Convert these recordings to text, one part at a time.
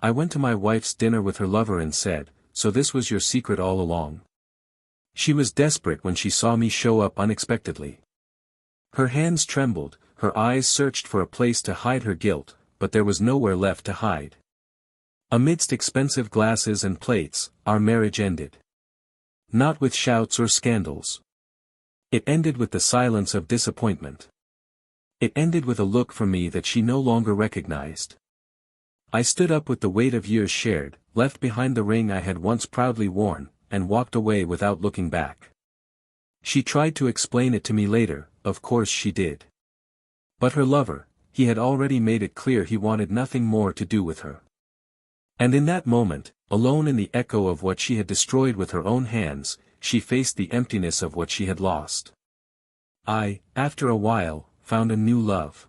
I went to my wife's dinner with her lover and said, "So this was your secret all along?" She was desperate when she saw me show up unexpectedly. Her hands trembled, her eyes searched for a place to hide her guilt, but there was nowhere left to hide. Amidst expensive glasses and plates, our marriage ended. Not with shouts or scandals. It ended with the silence of disappointment. It ended with a look from me that she no longer recognized. I stood up with the weight of years shared, left behind the ring I had once proudly worn, and walked away without looking back. She tried to explain it to me later, of course she did. But her lover, he had already made it clear he wanted nothing more to do with her. And in that moment, alone in the echo of what she had destroyed with her own hands, she faced the emptiness of what she had lost. I, after a while, found a new love.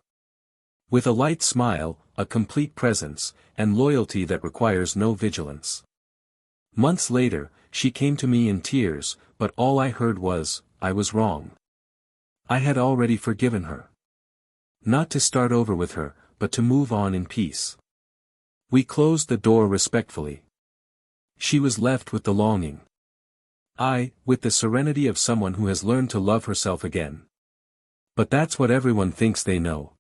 With a light smile, a complete presence, and loyalty that requires no vigilance. Months later, she came to me in tears, but all I heard was, I was wrong. I had already forgiven her. Not to start over with her, but to move on in peace. We closed the door respectfully. She was left with the longing. I, with the serenity of someone who has learned to love herself again. But that's what everyone thinks they know.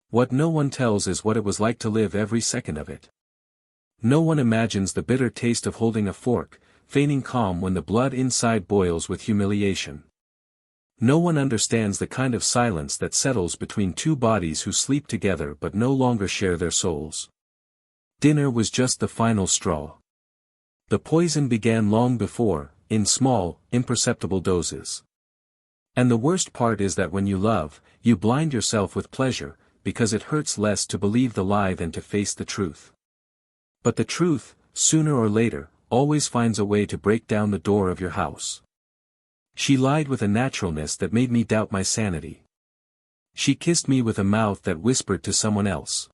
What no one tells is what it was like to live every second of it. No one imagines the bitter taste of holding a fork, feigning calm when the blood inside boils with humiliation. No one understands the kind of silence that settles between two bodies who sleep together but no longer share their souls. Dinner was just the final straw. The poison began long before, in small, imperceptible doses. And the worst part is that when you love, you blind yourself with pleasure, because it hurts less to believe the lie than to face the truth. But the truth, sooner or later, always finds a way to break down the door of your house. She lied with a naturalness that made me doubt my sanity. She kissed me with a mouth that whispered to someone else.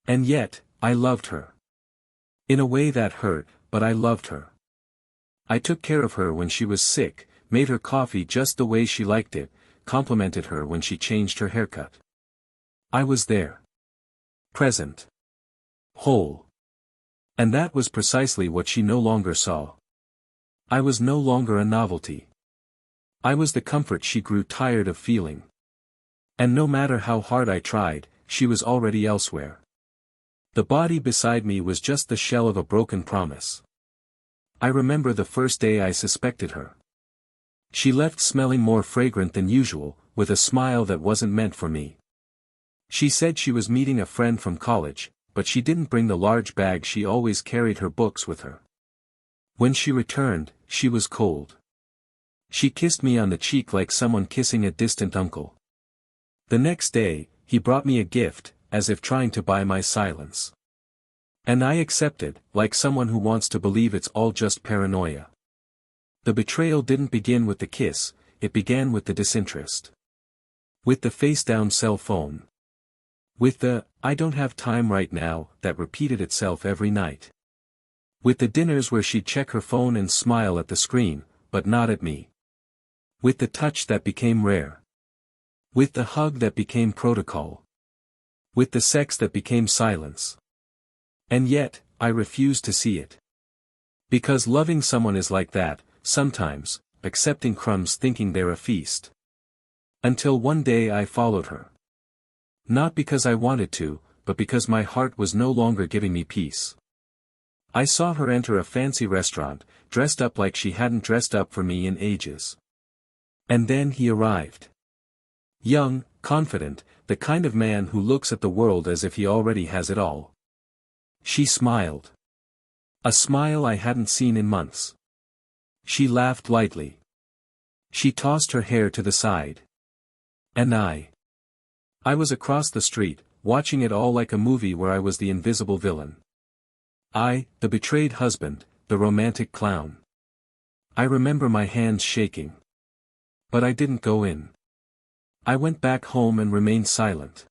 And yet, I loved her. In a way that hurt, but I loved her. I took care of her when she was sick, made her coffee just the way she liked it, complimented her when she changed her haircut. I was there. Present. Whole. And that was precisely what she no longer saw. I was no longer a novelty. I was the comfort she grew tired of feeling. And no matter how hard I tried, she was already elsewhere. The body beside me was just the shell of a broken promise. I remember the first day I suspected her. She left smelling more fragrant than usual, with a smile that wasn't meant for me. She said she was meeting a friend from college, but she didn't bring the large bag she always carried her books with her. When she returned, she was cold. She kissed me on the cheek like someone kissing a distant uncle. The next day, he brought me a gift, as if trying to buy my silence. And I accepted, like someone who wants to believe it's all just paranoia. The betrayal didn't begin with the kiss, it began with the disinterest. With the face-down cell phone. With the, "I don't have time right now," that repeated itself every night. With the dinners where she'd check her phone and smile at the screen, but not at me. With the touch that became rare. With the hug that became protocol. With the sex that became silence. And yet, I refused to see it. Because loving someone is like that, sometimes, accepting crumbs thinking they're a feast. Until one day I followed her. Not because I wanted to, but because my heart was no longer giving me peace. I saw her enter a fancy restaurant, dressed up like she hadn't dressed up for me in ages. And then he arrived. Young, confident, the kind of man who looks at the world as if he already has it all. She smiled. A smile I hadn't seen in months. She laughed lightly. She tossed her hair to the side. And I was across the street, watching it all like a movie where I was the invisible villain. I, the betrayed husband, the romantic clown. I remember my hands shaking. But I didn't go in. I went back home and remained silent.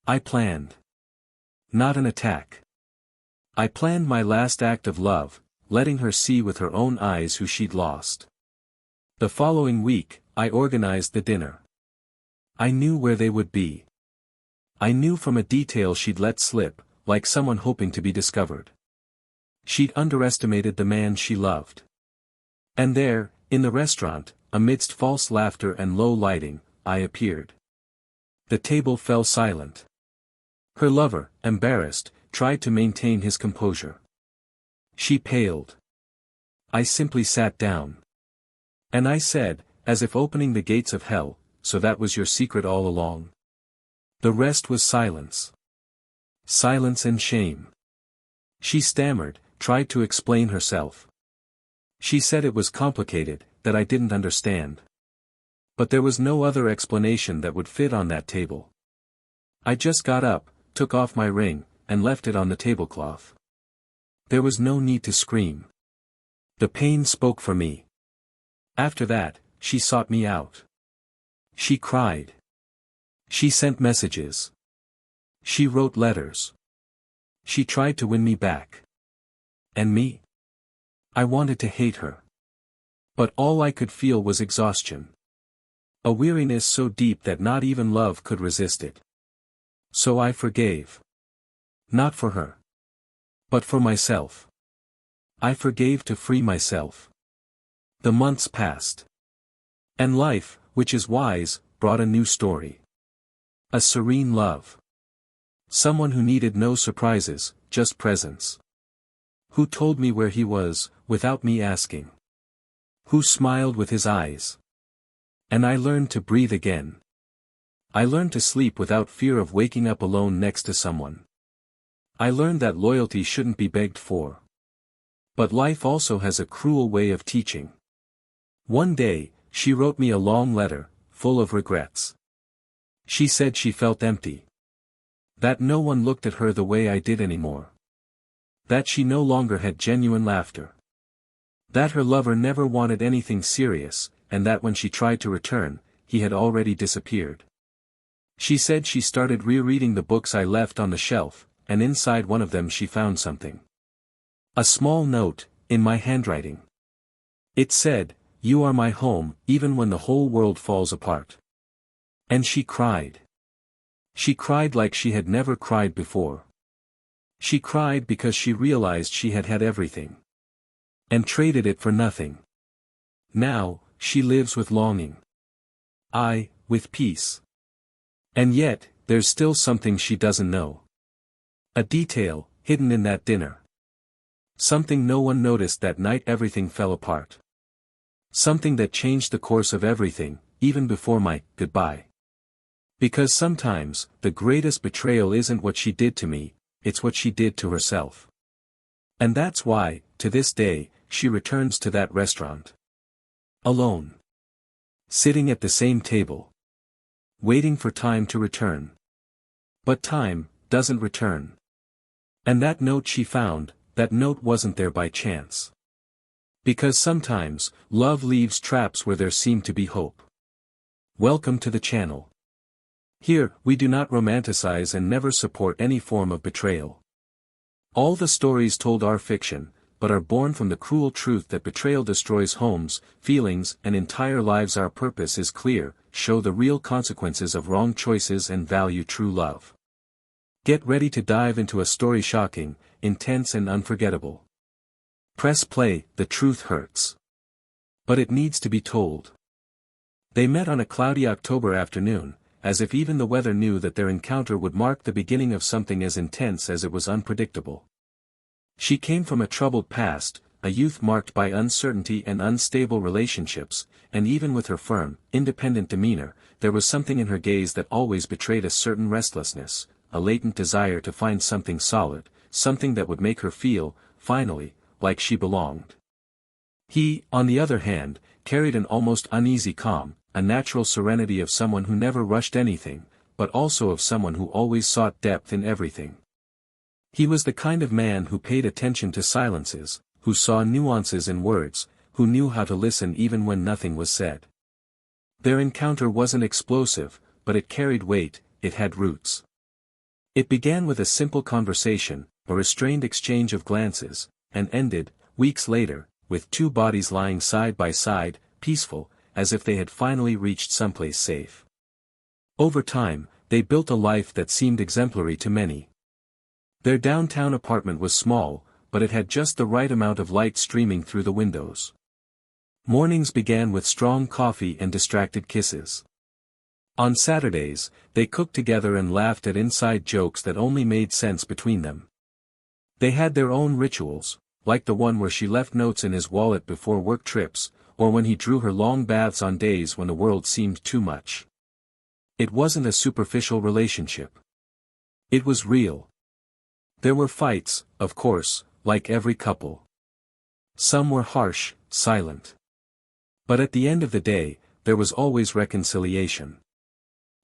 I planned. Not an attack. I planned my last act of love, letting her see with her own eyes who she'd lost. The following week, I organized the dinner. I knew where they would be. I knew from a detail she'd let slip, like someone hoping to be discovered. She'd underestimated the man she loved. And there, in the restaurant, amidst false laughter and low lighting, I appeared. The table fell silent. Her lover, embarrassed, tried to maintain his composure. She paled. I simply sat down. And I said, as if opening the gates of hell, so that was your secret all along? The rest was silence. Silence and shame. She stammered, tried to explain herself. She said it was complicated, that I didn't understand. But there was no other explanation that would fit on that table. I just got up, took off my ring, and left it on the tablecloth. There was no need to scream. The pain spoke for me. After that, she sought me out. She cried. She sent messages. She wrote letters. She tried to win me back. And me? I wanted to hate her. But all I could feel was exhaustion. A weariness so deep that not even love could resist it. So I forgave. Not for her. But for myself. I forgave to free myself. The months passed. And life, which is wise, brought a new story. A serene love. Someone who needed no surprises, just presence. Who told me where he was, without me asking. Who smiled with his eyes. And I learned to breathe again. I learned to sleep without fear of waking up alone next to someone. I learned that loyalty shouldn't be begged for. But life also has a cruel way of teaching. One day, she wrote me a long letter, full of regrets. She said she felt empty. That no one looked at her the way I did anymore. That she no longer had genuine laughter. That her lover never wanted anything serious, and that when she tried to return, he had already disappeared. She said she started rereading the books I left on the shelf, and inside one of them she found something. A small note, in my handwriting. It said, "You are my home, even when the whole world falls apart." And she cried. She cried like she had never cried before. She cried because she realized she had had everything. And traded it for nothing. Now, she lives with longing. I, with peace. And yet, there's still something she doesn't know. A detail, hidden in that dinner. Something no one noticed that night everything fell apart. Something that changed the course of everything, even before my goodbye. Because sometimes, the greatest betrayal isn't what she did to me, it's what she did to herself. And that's why, to this day, she returns to that restaurant. Alone. Sitting at the same table. Waiting for time to return. But time doesn't return. And that note she found, that note wasn't there by chance. Because sometimes, love leaves traps where there seemed to be hope. Welcome to the channel. Here, we do not romanticize and never support any form of betrayal. All the stories told are fiction, but are born from the cruel truth that betrayal destroys homes, feelings, and entire lives. Our purpose is clear: show the real consequences of wrong choices and value true love. Get ready to dive into a story shocking, intense and unforgettable. Press play. The truth hurts. But it needs to be told. They met on a cloudy October afternoon, as if even the weather knew that their encounter would mark the beginning of something as intense as it was unpredictable. She came from a troubled past, a youth marked by uncertainty and unstable relationships, and even with her firm, independent demeanor, there was something in her gaze that always betrayed a certain restlessness, a latent desire to find something solid, something that would make her feel, finally, like she belonged. He, on the other hand, carried an almost uneasy calm, a natural serenity of someone who never rushed anything, but also of someone who always sought depth in everything. He was the kind of man who paid attention to silences, who saw nuances in words, who knew how to listen even when nothing was said. Their encounter wasn't explosive, but it carried weight, it had roots. It began with a simple conversation, a restrained exchange of glances, and ended, weeks later, with two bodies lying side by side, peaceful, as if they had finally reached someplace safe. Over time, they built a life that seemed exemplary to many. Their downtown apartment was small, but it had just the right amount of light streaming through the windows. Mornings began with strong coffee and distracted kisses. On Saturdays, they cooked together and laughed at inside jokes that only made sense between them. They had their own rituals, like the one where she left notes in his wallet before work trips, or when he drew her long baths on days when the world seemed too much. It wasn't a superficial relationship. It was real. There were fights, of course, like every couple. Some were harsh, silent. But at the end of the day, there was always reconciliation.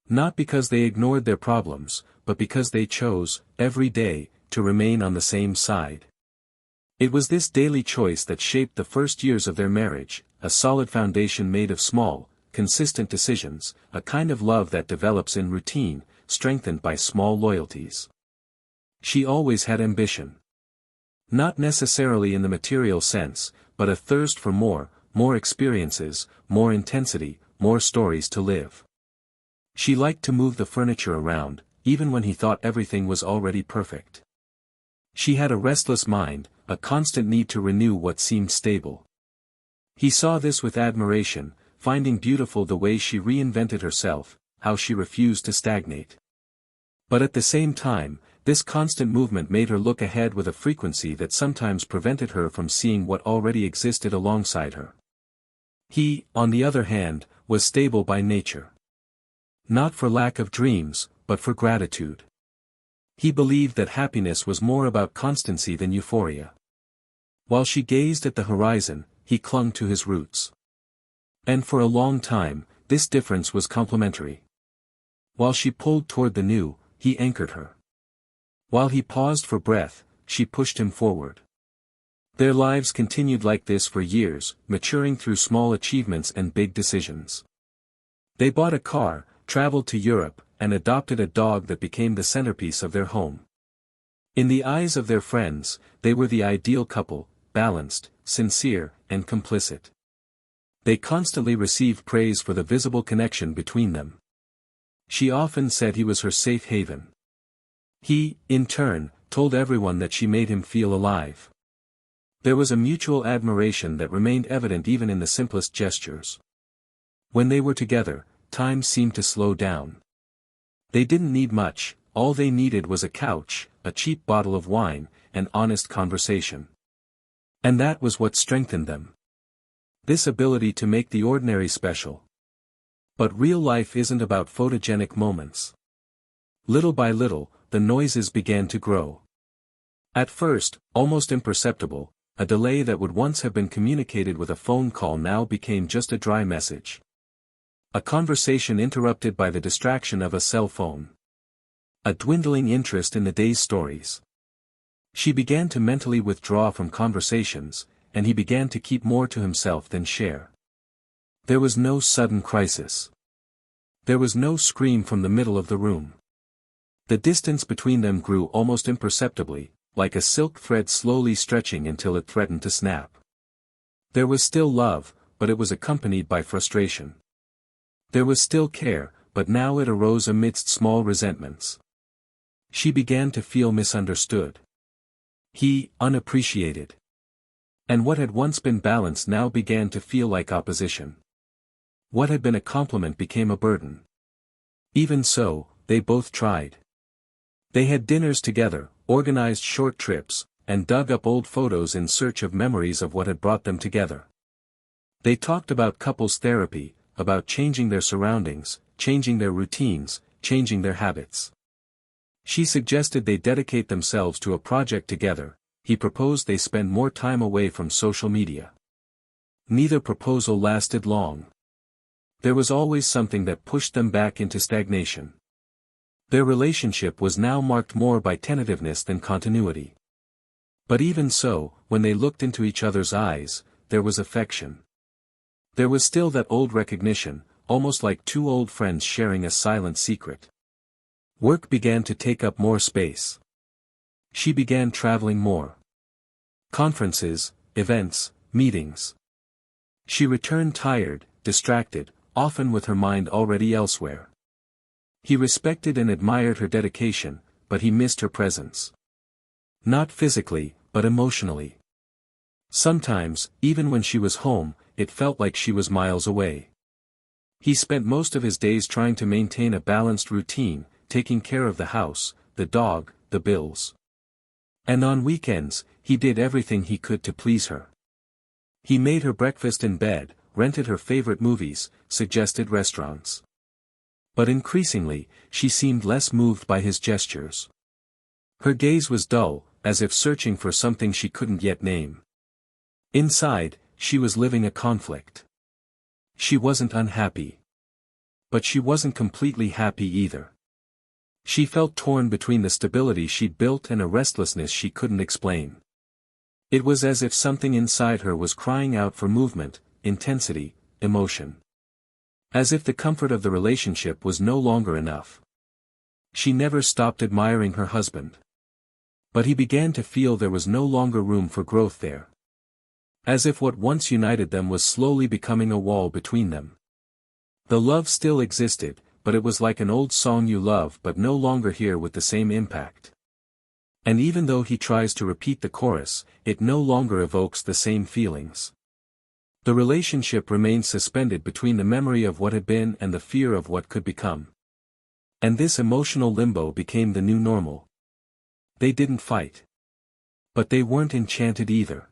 Not because they ignored their problems, but because they chose, every day, to remain on the same side. It was this daily choice that shaped the first years of their marriage, a solid foundation made of small, consistent decisions, a kind of love that develops in routine, strengthened by small loyalties. She always had ambition. Not necessarily in the material sense, but a thirst for more experiences, more intensity, more stories to live. She liked to move the furniture around, even when he thought everything was already perfect. She had a restless mind, a constant need to renew what seemed stable. He saw this with admiration, finding beautiful the way she reinvented herself, how she refused to stagnate. But at the same time, this constant movement made her look ahead with a frequency that sometimes prevented her from seeing what already existed alongside her. He, on the other hand, was stable by nature. Not for lack of dreams, but for gratitude. He believed that happiness was more about constancy than euphoria. While she gazed at the horizon, he clung to his roots. And for a long time, this difference was complementary. While she pulled toward the new, he anchored her. While he paused for breath, she pushed him forward. Their lives continued like this for years, maturing through small achievements and big decisions. They bought a car, traveled to Europe, and adopted a dog that became the centerpiece of their home. In the eyes of their friends, they were the ideal couple, balanced, sincere, and complicit. They constantly received praise for the visible connection between them. She often said he was her safe haven. He, in turn, told everyone that she made him feel alive. There was a mutual admiration that remained evident even in the simplest gestures. When they were together, time seemed to slow down. They didn't need much, all they needed was a couch, a cheap bottle of wine, and honest conversation. And that was what strengthened them. This ability to make the ordinary special. But real life isn't about photogenic moments. Little by little, the noises began to grow. At first, almost imperceptible, a delay that would once have been communicated with a phone call now became just a dry message. A conversation interrupted by the distraction of a cell phone. A dwindling interest in the day's stories. She began to mentally withdraw from conversations, and he began to keep more to himself than share. There was no sudden crisis. There was no scream from the middle of the room. The distance between them grew almost imperceptibly, like a silk thread slowly stretching until it threatened to snap. There was still love, but it was accompanied by frustration. There was still care, but now it arose amidst small resentments. She began to feel misunderstood. He, unappreciated. And what had once been balance now began to feel like opposition. What had been a compliment became a burden. Even so, they both tried. They had dinners together, organized short trips, and dug up old photos in search of memories of what had brought them together. They talked about couples therapy, about changing their surroundings, changing their routines, changing their habits. She suggested they dedicate themselves to a project together. He proposed they spend more time away from social media. Neither proposal lasted long. There was always something that pushed them back into stagnation. Their relationship was now marked more by tentativeness than continuity. But even so, when they looked into each other's eyes, there was affection. There was still that old recognition, almost like two old friends sharing a silent secret. Work began to take up more space. She began traveling more. Conferences, events, meetings. She returned tired, distracted, often with her mind already elsewhere. He respected and admired her dedication, but he missed her presence. Not physically, but emotionally. Sometimes, even when she was home, it felt like she was miles away. He spent most of his days trying to maintain a balanced routine, taking care of the house, the dog, the bills. And on weekends, he did everything he could to please her. He made her breakfast in bed, rented her favorite movies, suggested restaurants. But increasingly, she seemed less moved by his gestures. Her gaze was dull, as if searching for something she couldn't yet name. Inside, she was living a conflict. She wasn't unhappy. But she wasn't completely happy either. She felt torn between the stability she'd built and a restlessness she couldn't explain. It was as if something inside her was crying out for movement, intensity, emotion. As if the comfort of the relationship was no longer enough. She never stopped admiring her husband. But he began to feel there was no longer room for growth there. As if what once united them was slowly becoming a wall between them. The love still existed, but it was like an old song you love but no longer hear with the same impact. And even though he tries to repeat the chorus, it no longer evokes the same feelings. The relationship remains suspended between the memory of what had been and the fear of what could become. And this emotional limbo became the new normal. They didn't fight. But they weren't enchanted either.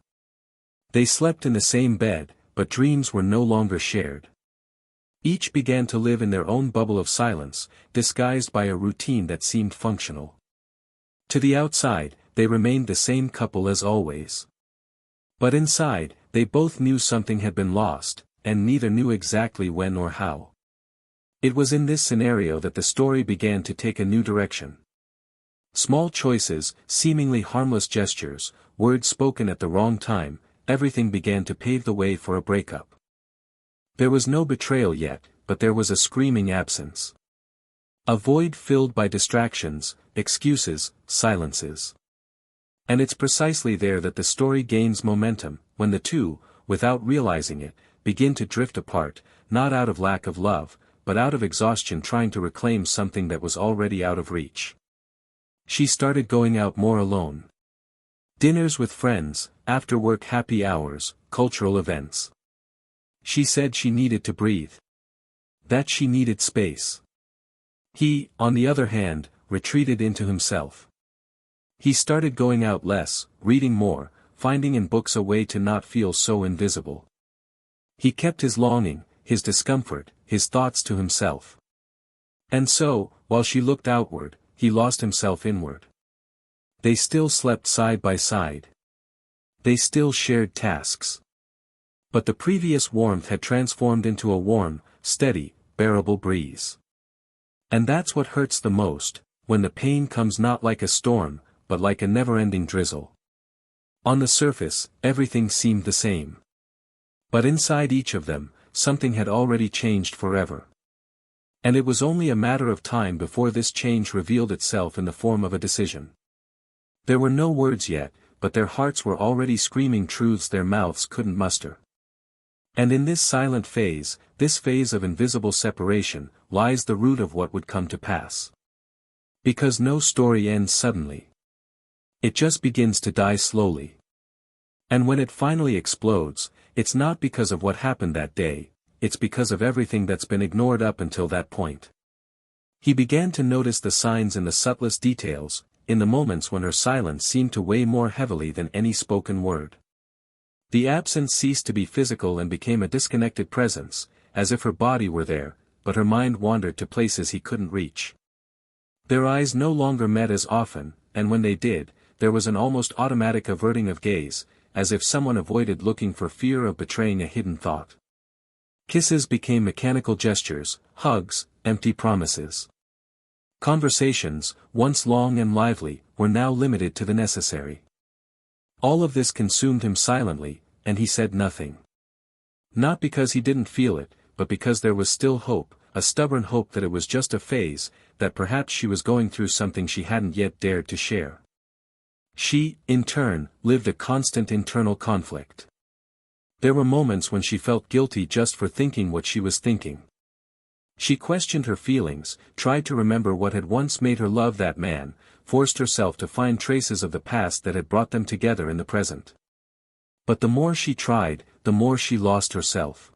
They slept in the same bed, but dreams were no longer shared. Each began to live in their own bubble of silence, disguised by a routine that seemed functional. To the outside, they remained the same couple as always. But inside, they both knew something had been lost, and neither knew exactly when or how. It was in this scenario that the story began to take a new direction. Small choices, seemingly harmless gestures, words spoken at the wrong time, everything began to pave the way for a breakup. There was no betrayal yet, but there was a screaming absence. A void filled by distractions, excuses, silences. And it's precisely there that the story gains momentum, when the two, without realizing it, begin to drift apart, not out of lack of love, but out of exhaustion trying to reclaim something that was already out of reach. She started going out more alone. Dinners with friends, after-work happy hours, cultural events. She said she needed to breathe. That she needed space. He, on the other hand, retreated into himself. He started going out less, reading more, finding in books a way to not feel so invisible. He kept his longing, his discomfort, his thoughts to himself. And so, while she looked outward, he lost himself inward. They still slept side by side. They still shared tasks. But the previous warmth had transformed into a warm, steady, bearable breeze. And that's what hurts the most, when the pain comes not like a storm, but like a never-ending drizzle. On the surface, everything seemed the same. But inside each of them, something had already changed forever. And it was only a matter of time before this change revealed itself in the form of a decision. There were no words yet, but their hearts were already screaming truths their mouths couldn't muster. And in this silent phase, this phase of invisible separation, lies the root of what would come to pass. Because no story ends suddenly. It just begins to die slowly. And when it finally explodes, it's not because of what happened that day, it's because of everything that's been ignored up until that point. He began to notice the signs in the subtlest details, in the moments when her silence seemed to weigh more heavily than any spoken word. The absence ceased to be physical and became a disconnected presence, as if her body were there, but her mind wandered to places he couldn't reach. Their eyes no longer met as often, and when they did, there was an almost automatic averting of gaze, as if someone avoided looking for fear of betraying a hidden thought. Kisses became mechanical gestures, hugs, empty promises. Conversations, once long and lively, were now limited to the necessary. All of this consumed him silently, and he said nothing. Not because he didn't feel it, but because there was still hope, a stubborn hope that it was just a phase, that perhaps she was going through something she hadn't yet dared to share. She, in turn, lived a constant internal conflict. There were moments when she felt guilty just for thinking what she was thinking. She questioned her feelings, tried to remember what had once made her love that man, forced herself to find traces of the past that had brought them together in the present. But the more she tried, the more she lost herself.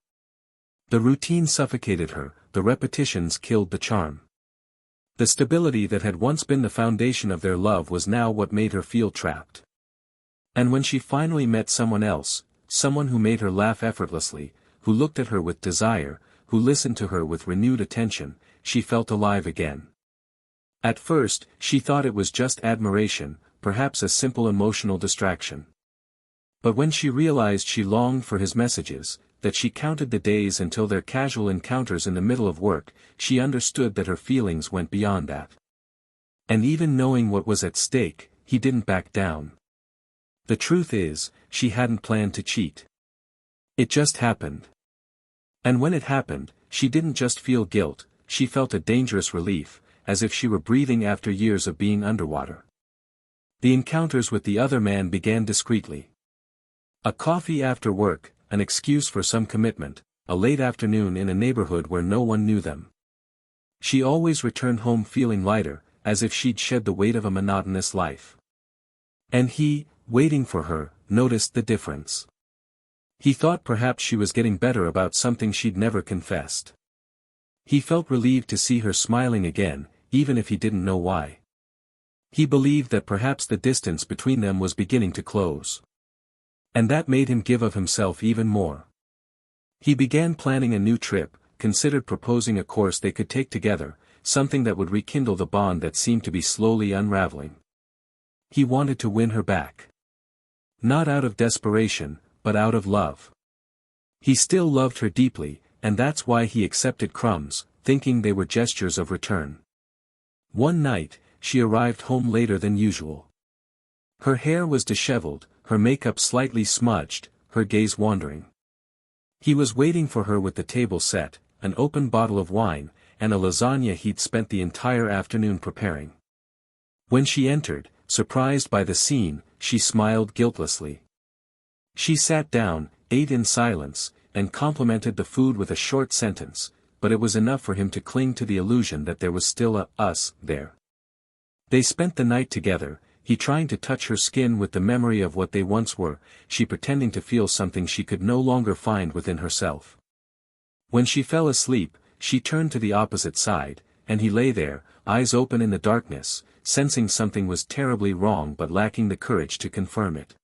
The routine suffocated her, the repetitions killed the charm. The stability that had once been the foundation of their love was now what made her feel trapped. And when she finally met someone else, someone who made her laugh effortlessly, who looked at her with desire, who listened to her with renewed attention, she felt alive again. At first, she thought it was just admiration, perhaps a simple emotional distraction. But when she realized she longed for his messages, that she counted the days until their casual encounters in the middle of work, she understood that her feelings went beyond that. And even knowing what was at stake, he didn't back down. The truth is, she hadn't planned to cheat. It just happened. And when it happened, she didn't just feel guilt, she felt a dangerous relief, as if she were breathing after years of being underwater. The encounters with the other man began discreetly. A coffee after work, an excuse for some commitment, a late afternoon in a neighborhood where no one knew them. She always returned home feeling lighter, as if she'd shed the weight of a monotonous life. And he, waiting for her, noticed the difference. He thought perhaps she was getting better about something she'd never confessed. He felt relieved to see her smiling again, even if he didn't know why. He believed that perhaps the distance between them was beginning to close. And that made him give of himself even more. He began planning a new trip, considered proposing a course they could take together, something that would rekindle the bond that seemed to be slowly unraveling. He wanted to win her back. Not out of desperation, but out of love. He still loved her deeply, and that's why he accepted crumbs, thinking they were gestures of return. One night, she arrived home later than usual. Her hair was disheveled, her makeup slightly smudged, her gaze wandering. He was waiting for her with the table set, an open bottle of wine, and a lasagna he'd spent the entire afternoon preparing. When she entered, surprised by the scene, she smiled guiltlessly. She sat down, ate in silence, and complimented the food with a short sentence, but it was enough for him to cling to the illusion that there was still a us there. They spent the night together, he trying to touch her skin with the memory of what they once were, she pretending to feel something she could no longer find within herself. When she fell asleep, she turned to the opposite side, and he lay there, eyes open in the darkness, sensing something was terribly wrong but lacking the courage to confirm it.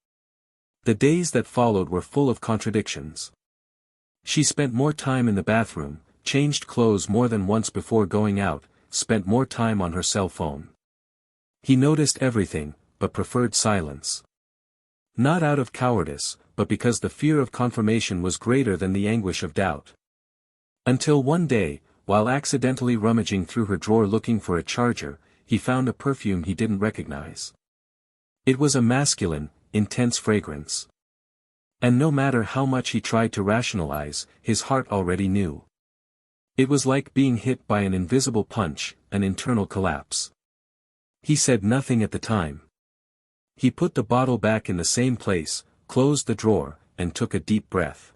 The days that followed were full of contradictions. She spent more time in the bathroom, changed clothes more than once before going out, spent more time on her cell phone. He noticed everything, but preferred silence. Not out of cowardice, but because the fear of confirmation was greater than the anguish of doubt. Until one day, while accidentally rummaging through her drawer looking for a charger, he found a perfume he didn't recognize. It was a masculine, intense fragrance. And no matter how much he tried to rationalize, his heart already knew. It was like being hit by an invisible punch, an internal collapse. He said nothing at the time. He put the bottle back in the same place, closed the drawer, and took a deep breath.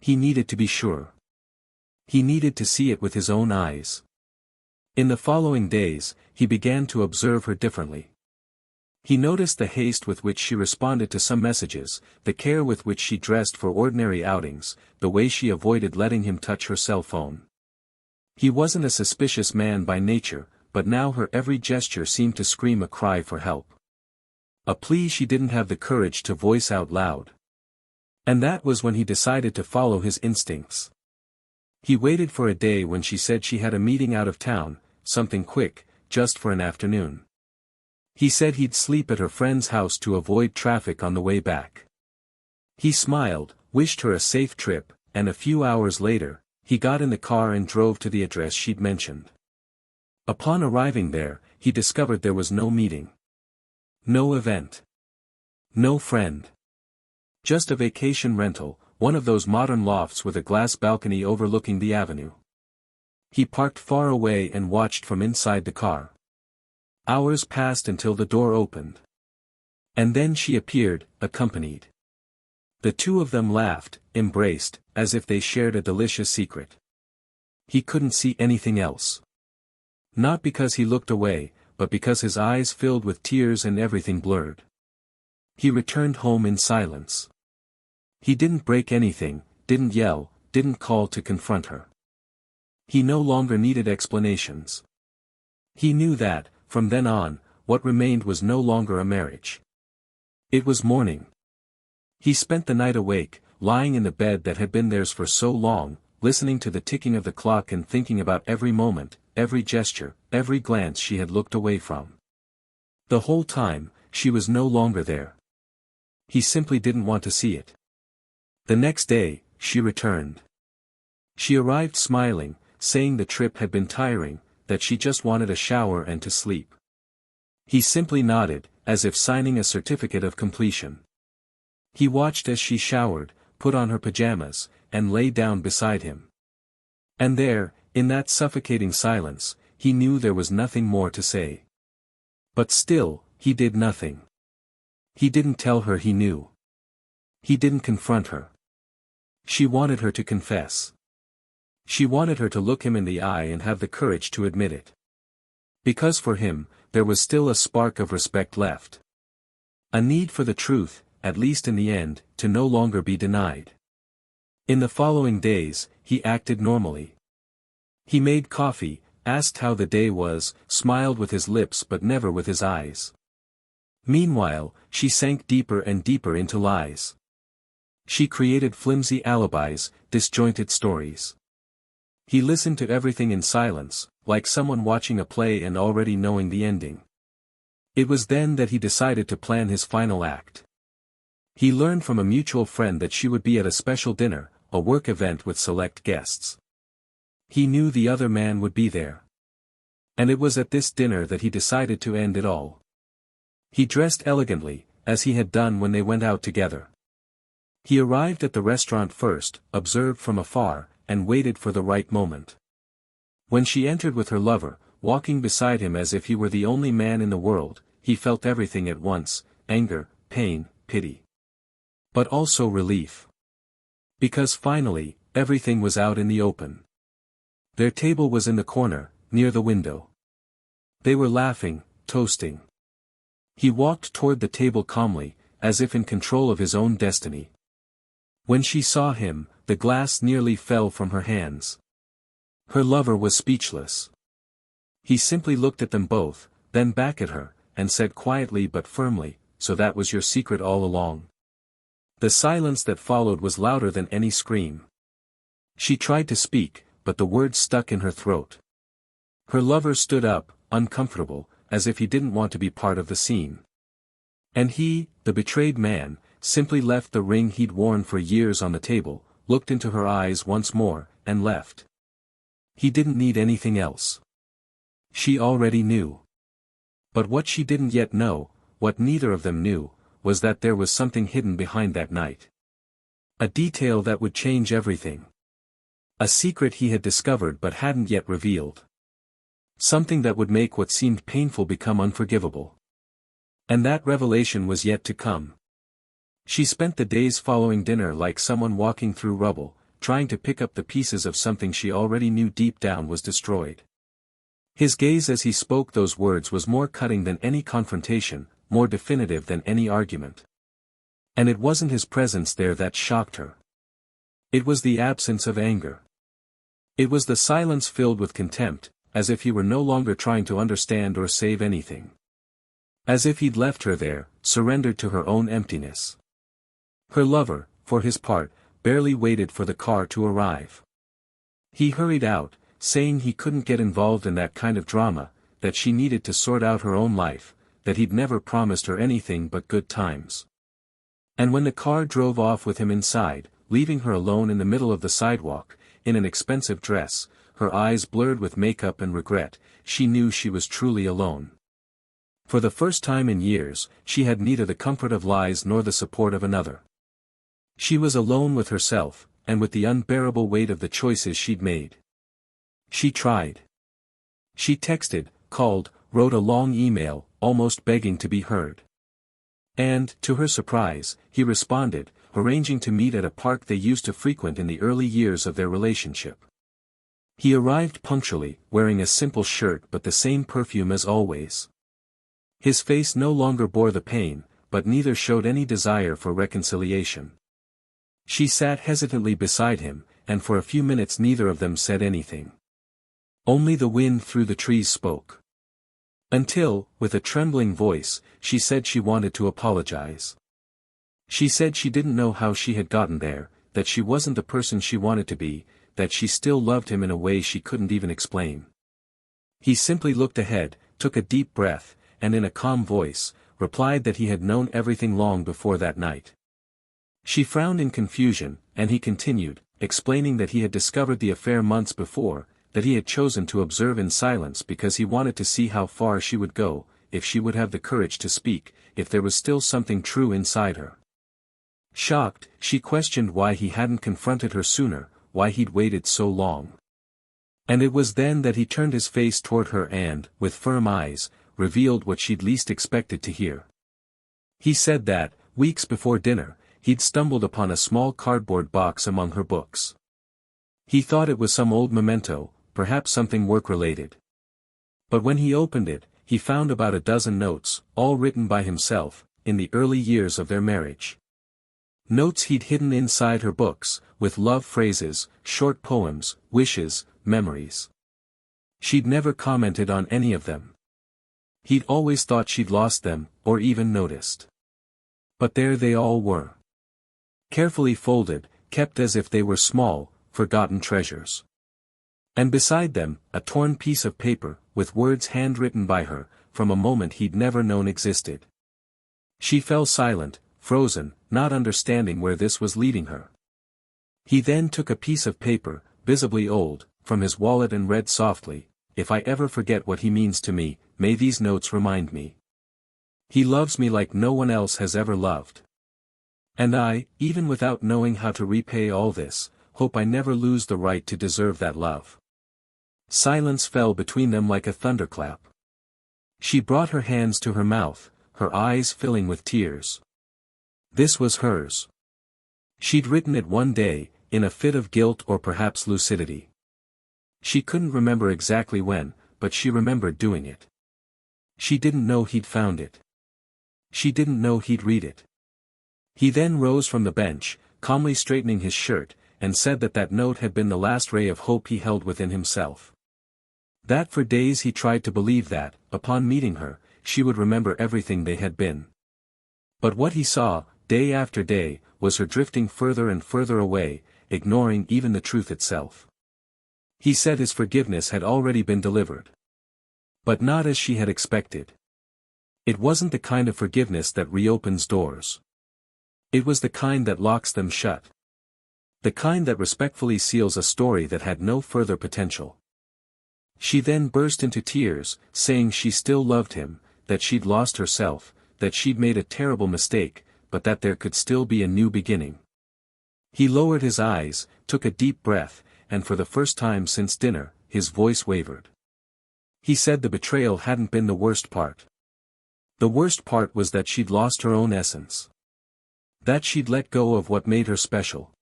He needed to be sure. He needed to see it with his own eyes. In the following days, he began to observe her differently. He noticed the haste with which she responded to some messages, the care with which she dressed for ordinary outings, the way she avoided letting him touch her cell phone. He wasn't a suspicious man by nature, but now her every gesture seemed to scream a cry for help. A plea she didn't have the courage to voice out loud. And that was when he decided to follow his instincts. He waited for a day when she said she had a meeting out of town, something quick, just for an afternoon. He said he'd sleep at her friend's house to avoid traffic on the way back. He smiled, wished her a safe trip, and a few hours later, he got in the car and drove to the address she'd mentioned. Upon arriving there, he discovered there was no meeting. No event. No friend. Just a vacation rental, one of those modern lofts with a glass balcony overlooking the avenue. He parked far away and watched from inside the car. Hours passed until the door opened. And then she appeared, accompanied. The two of them laughed, embraced, as if they shared a delicious secret. He couldn't see anything else. Not because he looked away, but because his eyes filled with tears and everything blurred. He returned home in silence. He didn't break anything, didn't yell, didn't call to confront her. He no longer needed explanations. He knew that, from then on, what remained was no longer a marriage. It was morning. He spent the night awake, lying in the bed that had been theirs for so long, listening to the ticking of the clock and thinking about every moment, every gesture, every glance she had looked away from. The whole time, she was no longer there. He simply didn't want to see it. The next day, she returned. She arrived smiling, saying the trip had been tiring, that she just wanted a shower and to sleep. He simply nodded, as if signing a certificate of completion. He watched as she showered, put on her pajamas, and lay down beside him. And there, in that suffocating silence, he knew there was nothing more to say. But still, he did nothing. He didn't tell her he knew. He didn't confront her. She wanted her to confess. She wanted her to look him in the eye and have the courage to admit it. Because for him, there was still a spark of respect left. A need for the truth, at least in the end, to no longer be denied. In the following days, he acted normally. He made coffee, asked how the day was, smiled with his lips but never with his eyes. Meanwhile, she sank deeper and deeper into lies. She created flimsy alibis, disjointed stories. He listened to everything in silence, like someone watching a play and already knowing the ending. It was then that he decided to plan his final act. He learned from a mutual friend that she would be at a special dinner, a work event with select guests. He knew the other man would be there. And it was at this dinner that he decided to end it all. He dressed elegantly, as he had done when they went out together. He arrived at the restaurant first, observed from afar, and waited for the right moment. When she entered with her lover, walking beside him as if he were the only man in the world, he felt everything at once, anger, pain, pity. But also relief. Because finally, everything was out in the open. Their table was in the corner, near the window. They were laughing, toasting. He walked toward the table calmly, as if in control of his own destiny. When she saw him, the glass nearly fell from her hands. Her lover was speechless. He simply looked at them both, then back at her, and said quietly but firmly, "So that was your secret all along?" The silence that followed was louder than any scream. She tried to speak, but the words stuck in her throat. Her lover stood up, uncomfortable, as if he didn't want to be part of the scene. And he, the betrayed man, simply left the ring he'd worn for years on the table, looked into her eyes once more, and left. He didn't need anything else. She already knew. But what she didn't yet know, what neither of them knew, was that there was something hidden behind that night. A detail that would change everything. A secret he had discovered but hadn't yet revealed. Something that would make what seemed painful become unforgivable. And that revelation was yet to come. She spent the days following dinner like someone walking through rubble, trying to pick up the pieces of something she already knew deep down was destroyed. His gaze as he spoke those words was more cutting than any confrontation, more definitive than any argument. And it wasn't his presence there that shocked her. It was the absence of anger. It was the silence filled with contempt, as if he were no longer trying to understand or save anything. As if he'd left her there, surrendered to her own emptiness. Her lover, for his part, barely waited for the car to arrive. He hurried out, saying he couldn't get involved in that kind of drama, that she needed to sort out her own life, that he'd never promised her anything but good times. And when the car drove off with him inside, leaving her alone in the middle of the sidewalk, in an expensive dress, her eyes blurred with makeup and regret, she knew she was truly alone. For the first time in years, she had neither the comfort of lies nor the support of another. She was alone with herself, and with the unbearable weight of the choices she'd made. She tried. She texted, called, wrote a long email, almost begging to be heard. And, to her surprise, he responded, arranging to meet at a park they used to frequent in the early years of their relationship. He arrived punctually, wearing a simple shirt but the same perfume as always. His face no longer bore the pain, but neither showed any desire for reconciliation. She sat hesitantly beside him, and for a few minutes neither of them said anything. Only the wind through the trees spoke. Until, with a trembling voice, she said she wanted to apologize. She said she didn't know how she had gotten there, that she wasn't the person she wanted to be, that she still loved him in a way she couldn't even explain. He simply looked ahead, took a deep breath, and in a calm voice, replied that he had known everything long before that night. She frowned in confusion, and he continued, explaining that he had discovered the affair months before, that he had chosen to observe in silence because he wanted to see how far she would go, if she would have the courage to speak, if there was still something true inside her. Shocked, she questioned why he hadn't confronted her sooner, why he'd waited so long. And it was then that he turned his face toward her and, with firm eyes, revealed what she'd least expected to hear. He said that, weeks before dinner, he'd stumbled upon a small cardboard box among her books. He thought it was some old memento, perhaps something work-related. But when he opened it, he found about a dozen notes, all written by himself, in the early years of their marriage. Notes he'd hidden inside her books, with love phrases, short poems, wishes, memories. She'd never commented on any of them. He'd always thought she'd lost them, or even noticed. But there they all were. Carefully folded, kept as if they were small, forgotten treasures. And beside them, a torn piece of paper, with words handwritten by her, from a moment he'd never known existed. She fell silent, frozen, not understanding where this was leading her. He then took a piece of paper, visibly old, from his wallet and read softly, "If I ever forget what he means to me, may these notes remind me. He loves me like no one else has ever loved. And I, even without knowing how to repay all this, hope I never lose the right to deserve that love." Silence fell between them like a thunderclap. She brought her hands to her mouth, her eyes filling with tears. This was hers. She'd written it one day, in a fit of guilt or perhaps lucidity. She couldn't remember exactly when, but she remembered doing it. She didn't know he'd found it. She didn't know he'd read it. He then rose from the bench, calmly straightening his shirt, and said that that note had been the last ray of hope he held within himself. That for days he tried to believe that, upon meeting her, she would remember everything they had been. But what he saw, day after day, was her drifting further and further away, ignoring even the truth itself. He said his forgiveness had already been delivered. But not as she had expected. It wasn't the kind of forgiveness that reopens doors. It was the kind that locks them shut. The kind that respectfully seals a story that had no further potential. She then burst into tears, saying she still loved him, that she'd lost herself, that she'd made a terrible mistake, but that there could still be a new beginning. He lowered his eyes, took a deep breath, and for the first time since dinner, his voice wavered. He said the betrayal hadn't been the worst part. The worst part was that she'd lost her own essence. That she'd let go of what made her special.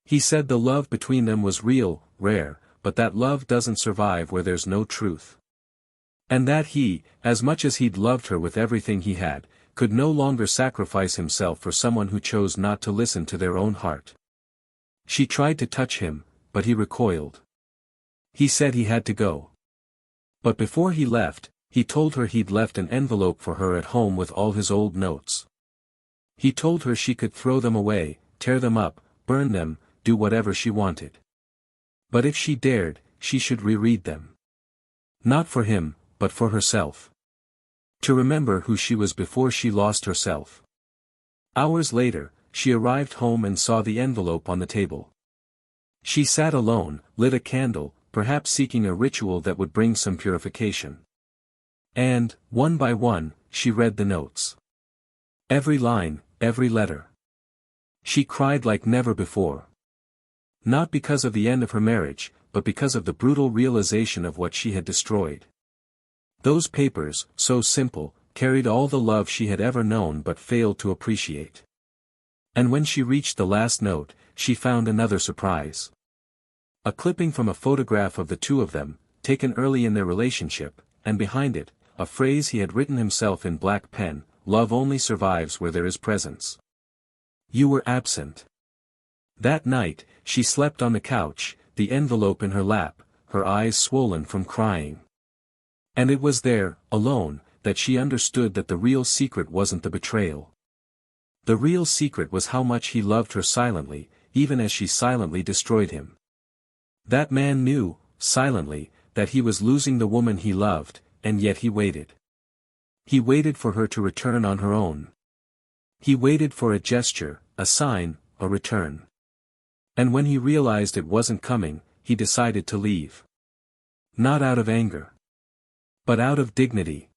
He said the love between them was real, rare, but that love doesn't survive where there's no truth. And that he, as much as he'd loved her with everything he had, could no longer sacrifice himself for someone who chose not to listen to their own heart. She tried to touch him, but he recoiled. He said he had to go. But before he left, he told her he'd left an envelope for her at home with all his old notes. He told her she could throw them away, tear them up, burn them, do whatever she wanted. But if she dared, she should reread them. Not for him, but for herself. To remember who she was before she lost herself. Hours later, she arrived home and saw the envelope on the table. She sat alone, lit a candle, perhaps seeking a ritual that would bring some purification. And, one by one, she read the notes. Every line, every letter. She cried like never before. Not because of the end of her marriage, but because of the brutal realization of what she had destroyed. Those papers, so simple, carried all the love she had ever known but failed to appreciate. And when she reached the last note, she found another surprise. A clipping from a photograph of the two of them, taken early in their relationship, and behind it, a phrase he had written himself in black pen: "Love only survives where there is presence. You were absent." That night, she slept on the couch, the envelope in her lap, her eyes swollen from crying. And it was there, alone, that she understood that the real secret wasn't the betrayal. The real secret was how much he loved her silently, even as she silently destroyed him. That man knew, silently, that he was losing the woman he loved, and yet he waited. He waited for her to return on her own. He waited for a gesture, a sign, a return. And when he realized it wasn't coming, he decided to leave. Not out of anger, but out of dignity.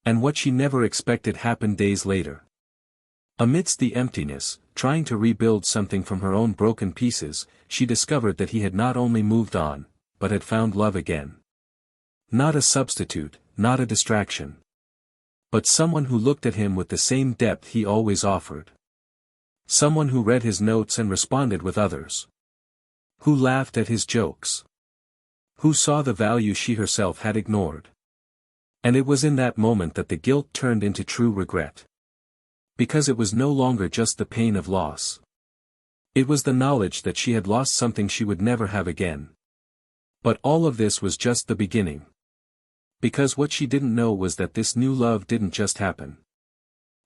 And what she never expected happened days later. Amidst the emptiness, trying to rebuild something from her own broken pieces, she discovered that he had not only moved on, but had found love again. Not a substitute, not a distraction. But someone who looked at him with the same depth he always offered. Someone who read his notes and responded with others. Who laughed at his jokes. Who saw the value she herself had ignored. And it was in that moment that the guilt turned into true regret. Because it was no longer just the pain of loss. It was the knowledge that she had lost something she would never have again. But all of this was just the beginning. Because what she didn't know was that this new love didn't just happen.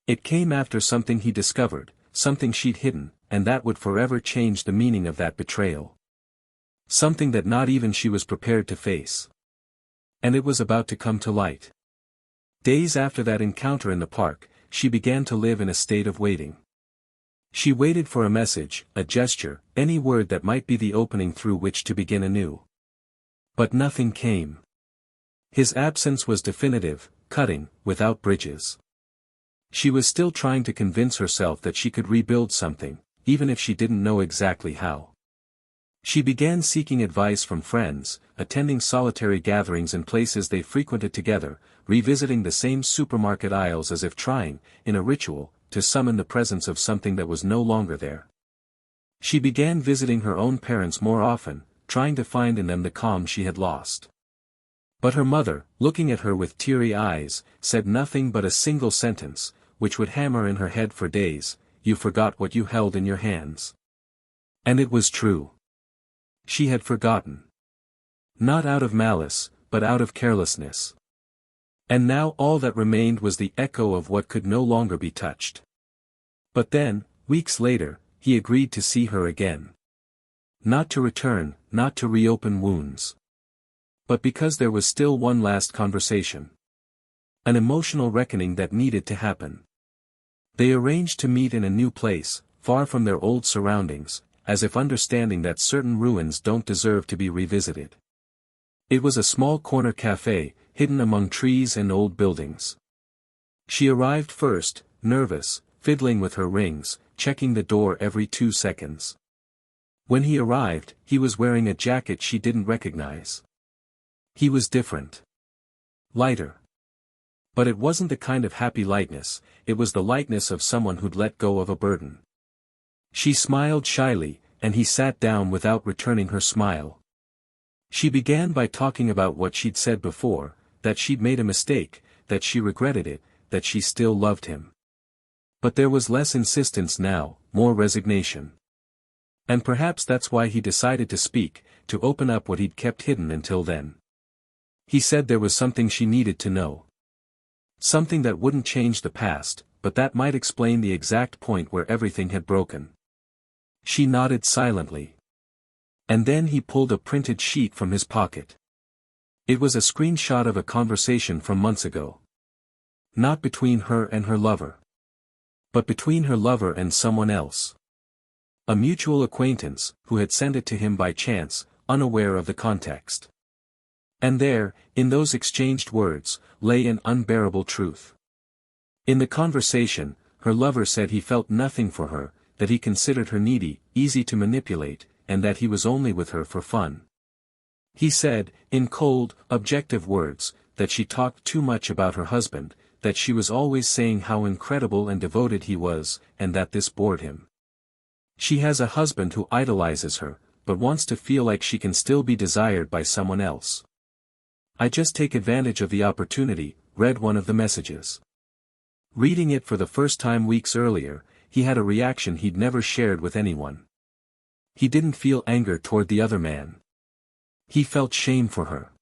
It came after something he discovered, something she'd hidden, and that would forever change the meaning of that betrayal. Something that not even she was prepared to face. And it was about to come to light. Days after that encounter in the park, she began to live in a state of waiting. She waited for a message, a gesture, any word that might be the opening through which to begin anew. But nothing came. His absence was definitive, cutting, without bridges. She was still trying to convince herself that she could rebuild something, even if she didn't know exactly how. She began seeking advice from friends, attending solitary gatherings in places they frequented together, revisiting the same supermarket aisles as if trying, in a ritual, to summon the presence of something that was no longer there. She began visiting her own parents more often, trying to find in them the calm she had lost. But her mother, looking at her with teary eyes, said nothing but a single sentence, which would hammer in her head for days: "You forgot what you held in your hands." And it was true. She had forgotten. Not out of malice, but out of carelessness. And now all that remained was the echo of what could no longer be touched. But then, weeks later, he agreed to see her again. Not to return, not to reopen wounds. But because there was still one last conversation. An emotional reckoning that needed to happen. They arranged to meet in a new place, far from their old surroundings, as if understanding that certain ruins don't deserve to be revisited. It was a small corner cafe, hidden among trees and old buildings. She arrived first, nervous, fiddling with her rings, checking the door every 2 seconds. When he arrived, he was wearing a jacket she didn't recognize. He was different. Lighter. But it wasn't the kind of happy lightness, it was the lightness of someone who'd let go of a burden. She smiled shyly, and he sat down without returning her smile. She began by talking about what she'd said before, that she'd made a mistake, that she regretted it, that she still loved him. But there was less insistence now, more resignation. And perhaps that's why he decided to speak, to open up what he'd kept hidden until then. He said there was something she needed to know. Something that wouldn't change the past, but that might explain the exact point where everything had broken. She nodded silently. And then he pulled a printed sheet from his pocket. It was a screenshot of a conversation from months ago. Not between her and her lover. But between her lover and someone else. A mutual acquaintance, who had sent it to him by chance, unaware of the context. And there, in those exchanged words, lay an unbearable truth. In the conversation, her lover said he felt nothing for her, that he considered her needy, easy to manipulate, and that he was only with her for fun. He said, in cold, objective words, that she talked too much about her husband, that she was always saying how incredible and devoted he was, and that this bored him. She has a husband who idolizes her, but wants to feel like she can still be desired by someone else. I just take advantage of the opportunity, read one of the messages. Reading it for the first time weeks earlier, he had a reaction he'd never shared with anyone. He didn't feel anger toward the other man. He felt shame for her.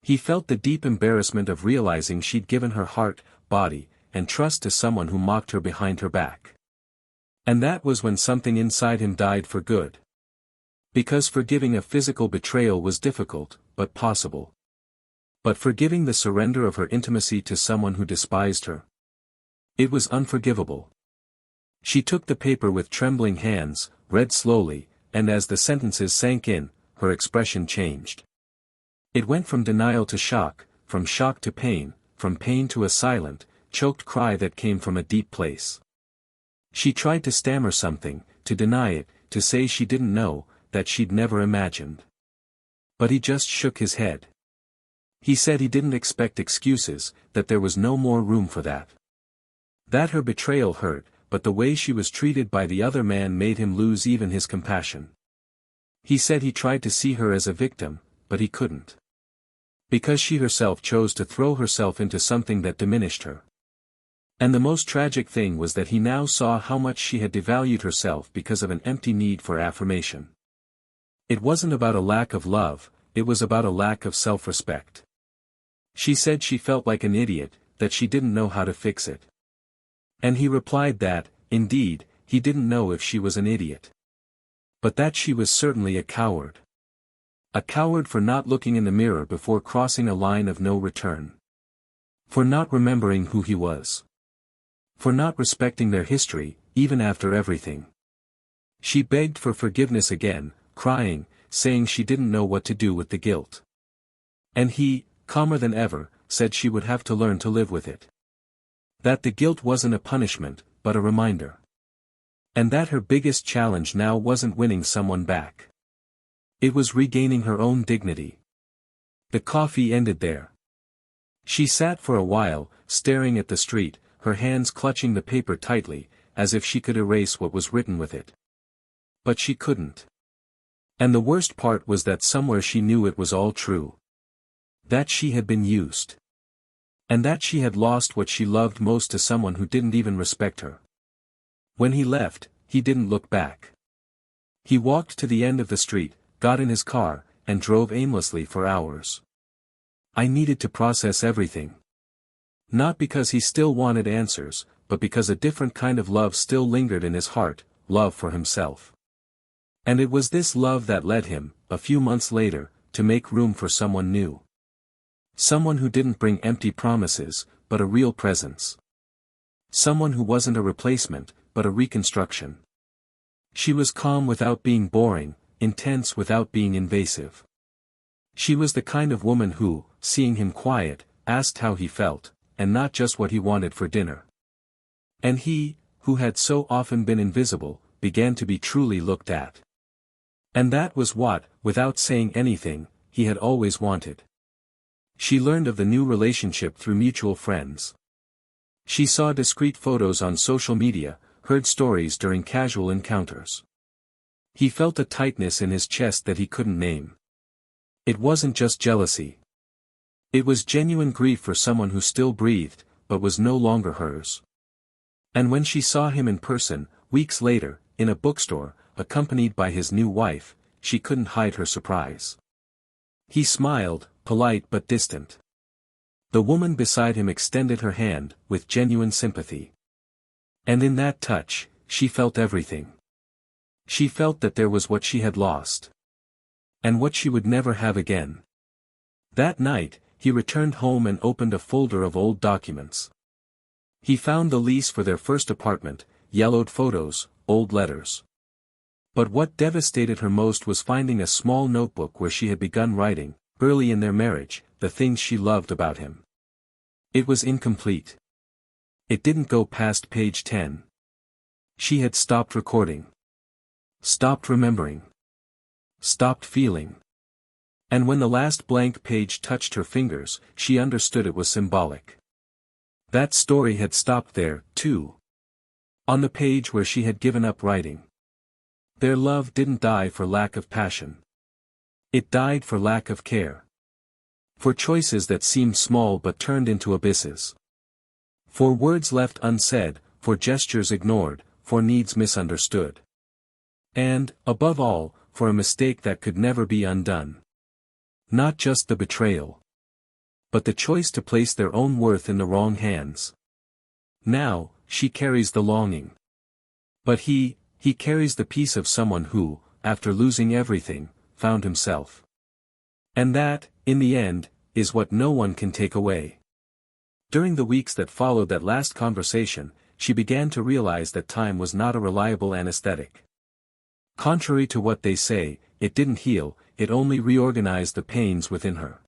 He felt the deep embarrassment of realizing she'd given her heart, body, and trust to someone who mocked her behind her back. And that was when something inside him died for good. Because forgiving a physical betrayal was difficult, but possible. But forgiving the surrender of her intimacy to someone who despised her, it was unforgivable. She took the paper with trembling hands, read slowly, and as the sentences sank in, her expression changed. It went from denial to shock, from shock to pain, from pain to a silent, choked cry that came from a deep place. She tried to stammer something, to deny it, to say she didn't know, that she'd never imagined. But he just shook his head. He said he didn't expect excuses, that there was no more room for that. That her betrayal hurt, but the way she was treated by the other man made him lose even his compassion. He said he tried to see her as a victim, but he couldn't. Because she herself chose to throw herself into something that diminished her. And the most tragic thing was that he now saw how much she had devalued herself because of an empty need for affirmation. It wasn't about a lack of love, it was about a lack of self-respect. She said she felt like an idiot, that she didn't know how to fix it. And he replied that, indeed, he didn't know if she was an idiot. But that she was certainly a coward. A coward for not looking in the mirror before crossing a line of no return. For not remembering who he was. For not respecting their history, even after everything. She begged for forgiveness again, crying, saying she didn't know what to do with the guilt. And he, calmer than ever, said she would have to learn to live with it. That the guilt wasn't a punishment, but a reminder. And that her biggest challenge now wasn't winning someone back. It was regaining her own dignity. The coffee ended there. She sat for a while, staring at the street, her hands clutching the paper tightly, as if she could erase what was written with it. But she couldn't. And the worst part was that somewhere she knew it was all true. That she had been used. And that she had lost what she loved most to someone who didn't even respect her. When he left, he didn't look back. He walked to the end of the street, got in his car, and drove aimlessly for hours. I needed to process everything. Not because he still wanted answers, but because a different kind of love still lingered in his heart, love for himself. And it was this love that led him, a few months later, to make room for someone new. Someone who didn't bring empty promises, but a real presence. Someone who wasn't a replacement, but a reconstruction. She was calm without being boring, intense without being invasive. She was the kind of woman who, seeing him quiet, asked how he felt, and not just what he wanted for dinner. And he, who had so often been invisible, began to be truly looked at. And that was what, without saying anything, he had always wanted. She learned of the new relationship through mutual friends. She saw discreet photos on social media, heard stories during casual encounters. He felt a tightness in his chest that he couldn't name. It wasn't just jealousy. It was genuine grief for someone who still breathed, but was no longer hers. And when she saw him in person, weeks later, in a bookstore, accompanied by his new wife, she couldn't hide her surprise. He smiled, polite but distant. The woman beside him extended her hand, with genuine sympathy. And in that touch, she felt everything. She felt that there was what she had lost. And what she would never have again. That night, he returned home and opened a folder of old documents. He found the lease for their first apartment, yellowed photos, old letters. But what devastated her most was finding a small notebook where she had begun writing, early in their marriage, the things she loved about him. It was incomplete. It didn't go past page 10. She had stopped recording. Stopped remembering. Stopped feeling. And when the last blank page touched her fingers, she understood it was symbolic. That story had stopped there, too. On the page where she had given up writing. Their love didn't die for lack of passion. It died for lack of care. For choices that seemed small but turned into abysses. For words left unsaid, for gestures ignored, for needs misunderstood. And, above all, for a mistake that could never be undone. Not just the betrayal, but the choice to place their own worth in the wrong hands. Now, she carries the longing. But he carries the peace of someone who, after losing everything, found himself. And that, in the end, is what no one can take away. During the weeks that followed that last conversation, she began to realize that time was not a reliable anesthetic. Contrary to what they say, it didn't heal, it only reorganized the pains within her.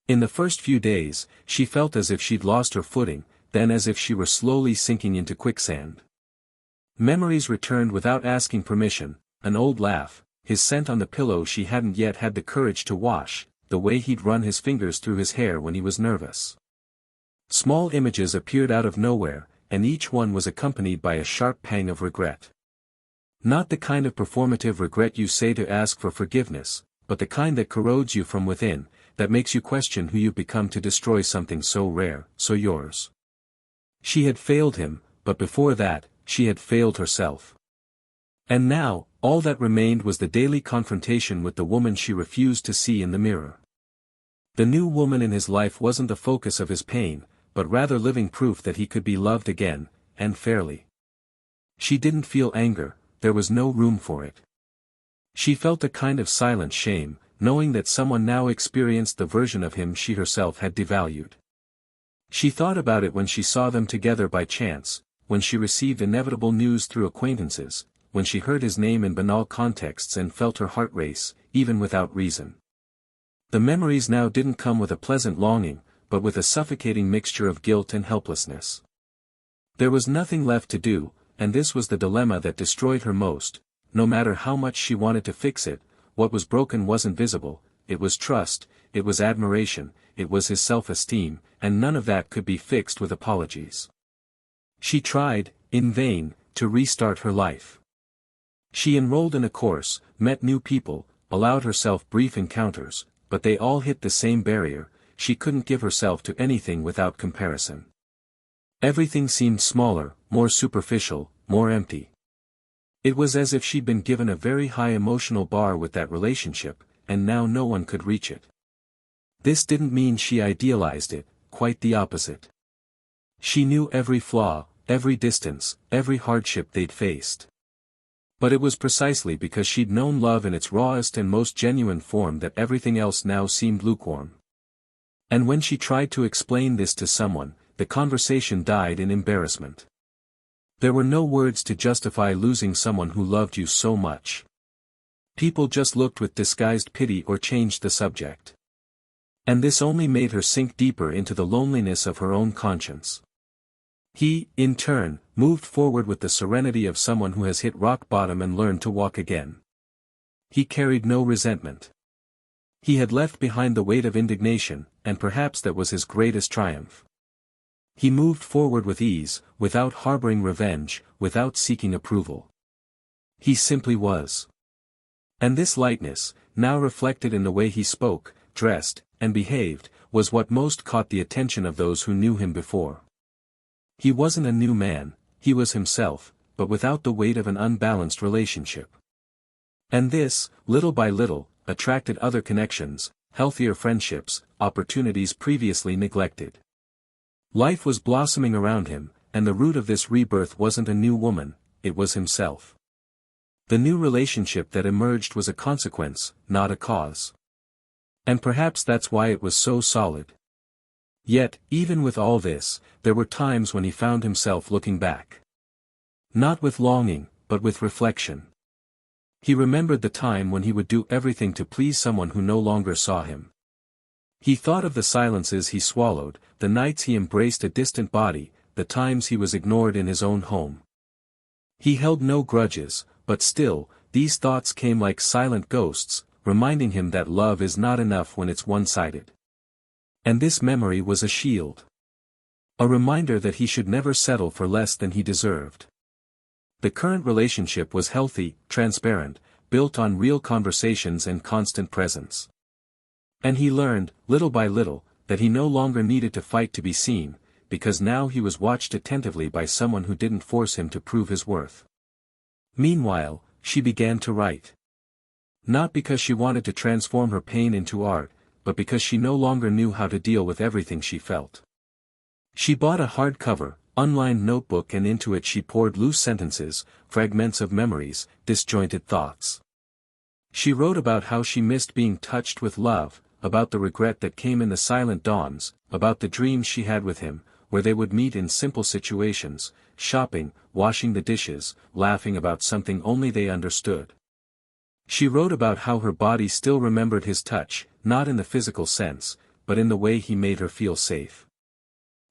In the first few days, she felt as if she'd lost her footing, then as if she were slowly sinking into quicksand. Memories returned without asking permission, an old laugh, his scent on the pillow she hadn't yet had the courage to wash, the way he'd run his fingers through his hair when he was nervous. Small images appeared out of nowhere, and each one was accompanied by a sharp pang of regret. Not the kind of performative regret you say to ask for forgiveness, but the kind that corrodes you from within, that makes you question who you've become to destroy something so rare, so yours. She had failed him, but before that, she had failed herself. And now, all that remained was the daily confrontation with the woman she refused to see in the mirror. The new woman in his life wasn't the focus of his pain, but rather living proof that he could be loved again, and fairly. She didn't feel anger, there was no room for it. She felt a kind of silent shame, knowing that someone now experienced the version of him she herself had devalued. She thought about it when she saw them together by chance, when she received inevitable news through acquaintances, when she heard his name in banal contexts and felt her heart race, even without reason. The memories now didn't come with a pleasant longing, but with a suffocating mixture of guilt and helplessness. There was nothing left to do, and this was the dilemma that destroyed her most. No matter how much she wanted to fix it, what was broken wasn't visible, it was trust, it was admiration, it was his self-esteem, and none of that could be fixed with apologies. She tried, in vain, to restart her life. She enrolled in a course, met new people, allowed herself brief encounters, but they all hit the same barrier, she couldn't give herself to anything without comparison. Everything seemed smaller, more superficial, more empty. It was as if she'd been given a very high emotional bar with that relationship, and now no one could reach it. This didn't mean she idealized it, quite the opposite. She knew every flaw, every distance, every hardship they'd faced. But it was precisely because she'd known love in its rawest and most genuine form that everything else now seemed lukewarm. And when she tried to explain this to someone, the conversation died in embarrassment. There were no words to justify losing someone who loved you so much. People just looked with disguised pity or changed the subject. And this only made her sink deeper into the loneliness of her own conscience. He, in turn, moved forward with the serenity of someone who has hit rock bottom and learned to walk again. He carried no resentment. He had left behind the weight of indignation, and perhaps that was his greatest triumph. He moved forward with ease, without harboring revenge, without seeking approval. He simply was. And this lightness, now reflected in the way he spoke, dressed, and behaved, was what most caught the attention of those who knew him before. He wasn't a new man, he was himself, but without the weight of an unbalanced relationship. And this, little by little, attracted other connections, healthier friendships, opportunities previously neglected. Life was blossoming around him, and the root of this rebirth wasn't a new woman, it was himself. The new relationship that emerged was a consequence, not a cause. And perhaps that's why it was so solid. Yet, even with all this, there were times when he found himself looking back. Not with longing, but with reflection. He remembered the time when he would do everything to please someone who no longer saw him. He thought of the silences he swallowed, the nights he embraced a distant body, the times he was ignored in his own home. He held no grudges, but still, these thoughts came like silent ghosts, reminding him that love is not enough when it's one-sided. And this memory was a shield. A reminder that he should never settle for less than he deserved. The current relationship was healthy, transparent, built on real conversations and constant presence. And he learned, little by little, that he no longer needed to fight to be seen, because now he was watched attentively by someone who didn't force him to prove his worth. Meanwhile, she began to write. Not because she wanted to transform her pain into art, but because she no longer knew how to deal with everything she felt. She bought a hardcover, unlined notebook, and into it she poured loose sentences, fragments of memories, disjointed thoughts. She wrote about how she missed being touched with love, about the regret that came in the silent dawns, about the dreams she had with him, where they would meet in simple situations, shopping, washing the dishes, laughing about something only they understood. She wrote about how her body still remembered his touch, not in the physical sense, but in the way he made her feel safe.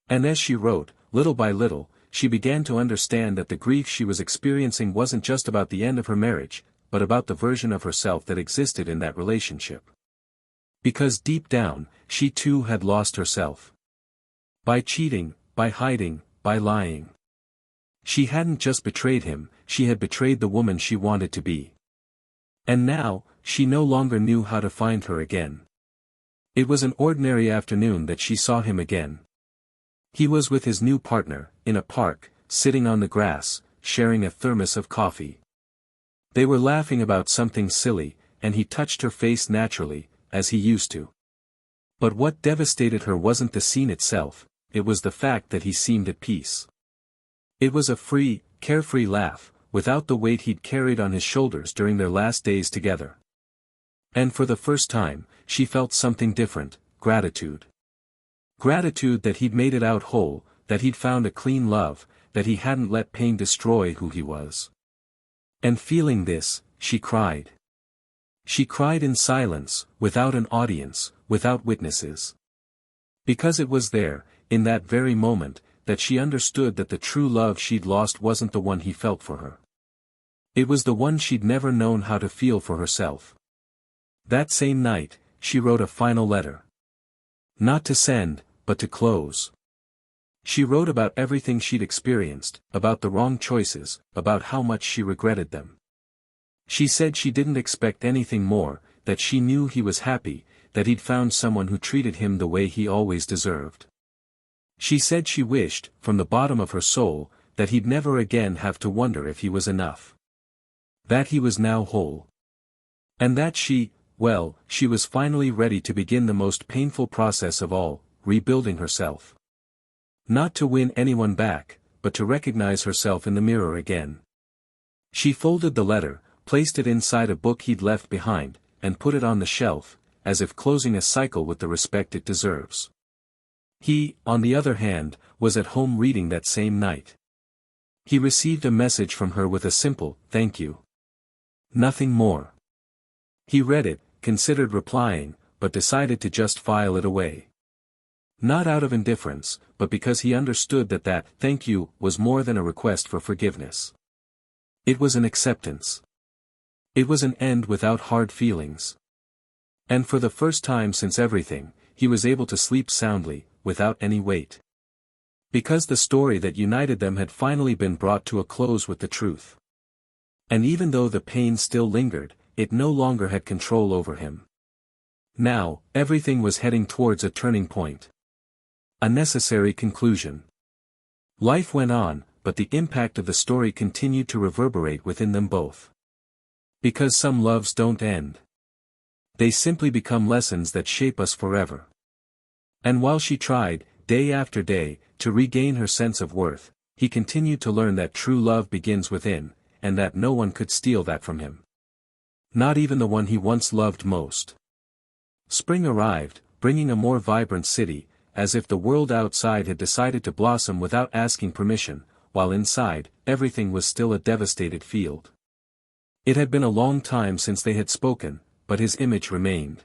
And as she wrote, little by little, she began to understand that the grief she was experiencing wasn't just about the end of her marriage, but about the version of herself that existed in that relationship. Because deep down, she too had lost herself. By cheating, by hiding, by lying. She hadn't just betrayed him, she had betrayed the woman she wanted to be. And now, she no longer knew how to find her again. It was an ordinary afternoon that she saw him again. He was with his new partner, in a park, sitting on the grass, sharing a thermos of coffee. They were laughing about something silly, and he touched her face naturally, as he used to. But what devastated her wasn't the scene itself, it was the fact that he seemed at peace. It was a free, carefree laugh, without the weight he'd carried on his shoulders during their last days together. And for the first time, she felt something different, gratitude. Gratitude that he'd made it out whole, that he'd found a clean love, that he hadn't let pain destroy who he was. And feeling this, she cried. She cried in silence, without an audience, without witnesses. Because it was there, in that very moment, that she understood that the true love she'd lost wasn't the one he felt for her. It was the one she'd never known how to feel for herself. That same night, she wrote a final letter. Not to send, but to close. She wrote about everything she'd experienced, about the wrong choices, about how much she regretted them. She said she didn't expect anything more, that she knew he was happy, that he'd found someone who treated him the way he always deserved. She said she wished, from the bottom of her soul, that he'd never again have to wonder if he was enough. That he was now whole. And that she was finally ready to begin the most painful process of all, rebuilding herself. Not to win anyone back, but to recognize herself in the mirror again. She folded the letter, placed it inside a book he'd left behind, and put it on the shelf, as if closing a cycle with the respect it deserves. He, on the other hand, was at home reading that same night. He received a message from her with a simple, "Thank you." Nothing more. He read it, considered replying, but decided to just file it away. Not out of indifference, but because he understood that that "thank you" was more than a request for forgiveness. It was an acceptance. It was an end without hard feelings. And for the first time since everything, he was able to sleep soundly, without any weight. Because the story that united them had finally been brought to a close with the truth. And even though the pain still lingered, it no longer had control over him. Now, everything was heading towards a turning point. A necessary conclusion. Life went on, but the impact of the story continued to reverberate within them both. Because some loves don't end. They simply become lessons that shape us forever. And while she tried, day after day, to regain her sense of worth, he continued to learn that true love begins within, and that no one could steal that from him. Not even the one he once loved most. Spring arrived, bringing a more vibrant city, as if the world outside had decided to blossom without asking permission, while inside, everything was still a devastated field. It had been a long time since they had spoken, but his image remained.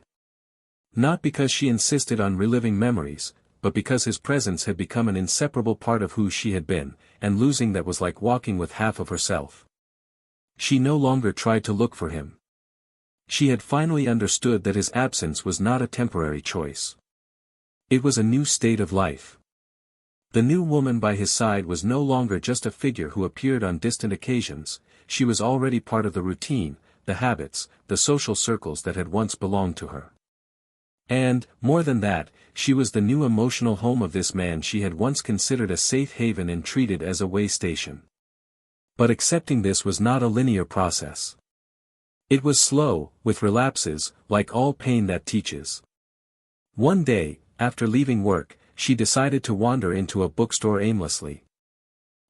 Not because she insisted on reliving memories, but because his presence had become an inseparable part of who she had been, and losing that was like walking with half of herself. She no longer tried to look for him. She had finally understood that his absence was not a temporary choice. It was a new state of life. The new woman by his side was no longer just a figure who appeared on distant occasions, she was already part of the routine, the habits, the social circles that had once belonged to her. And, more than that, she was the new emotional home of this man she had once considered a safe haven and treated as a way station. But accepting this was not a linear process. It was slow, with relapses, like all pain that teaches. One day, after leaving work, she decided to wander into a bookstore aimlessly.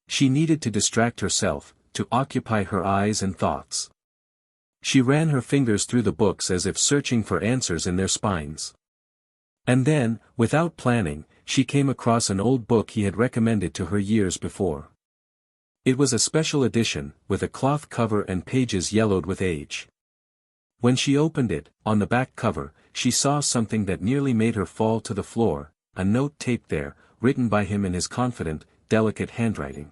She needed to distract herself, to occupy her eyes and thoughts. She ran her fingers through the books as if searching for answers in their spines. And then, without planning, she came across an old book he had recommended to her years before. It was a special edition, with a cloth cover and pages yellowed with age. When she opened it, on the back cover, she saw something that nearly made her fall to the floor, a note taped there, written by him in his confident, delicate handwriting.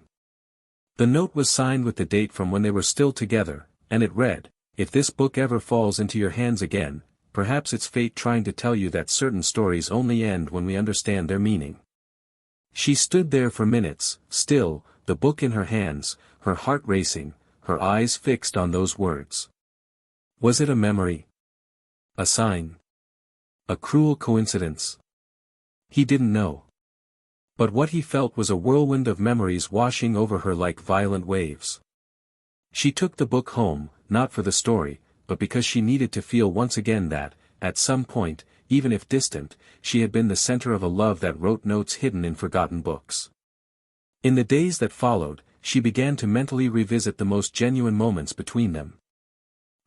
The note was signed with the date from when they were still together, and it read, "If this book ever falls into your hands again, perhaps it's fate trying to tell you that certain stories only end when we understand their meaning." She stood there for minutes, still, the book in her hands, her heart racing, her eyes fixed on those words. Was it a memory? A sign? A cruel coincidence? He didn't know. But what he felt was a whirlwind of memories washing over her like violent waves. She took the book home, not for the story, but because she needed to feel once again that, at some point, even if distant, she had been the center of a love that wrote notes hidden in forgotten books. In the days that followed, she began to mentally revisit the most genuine moments between them.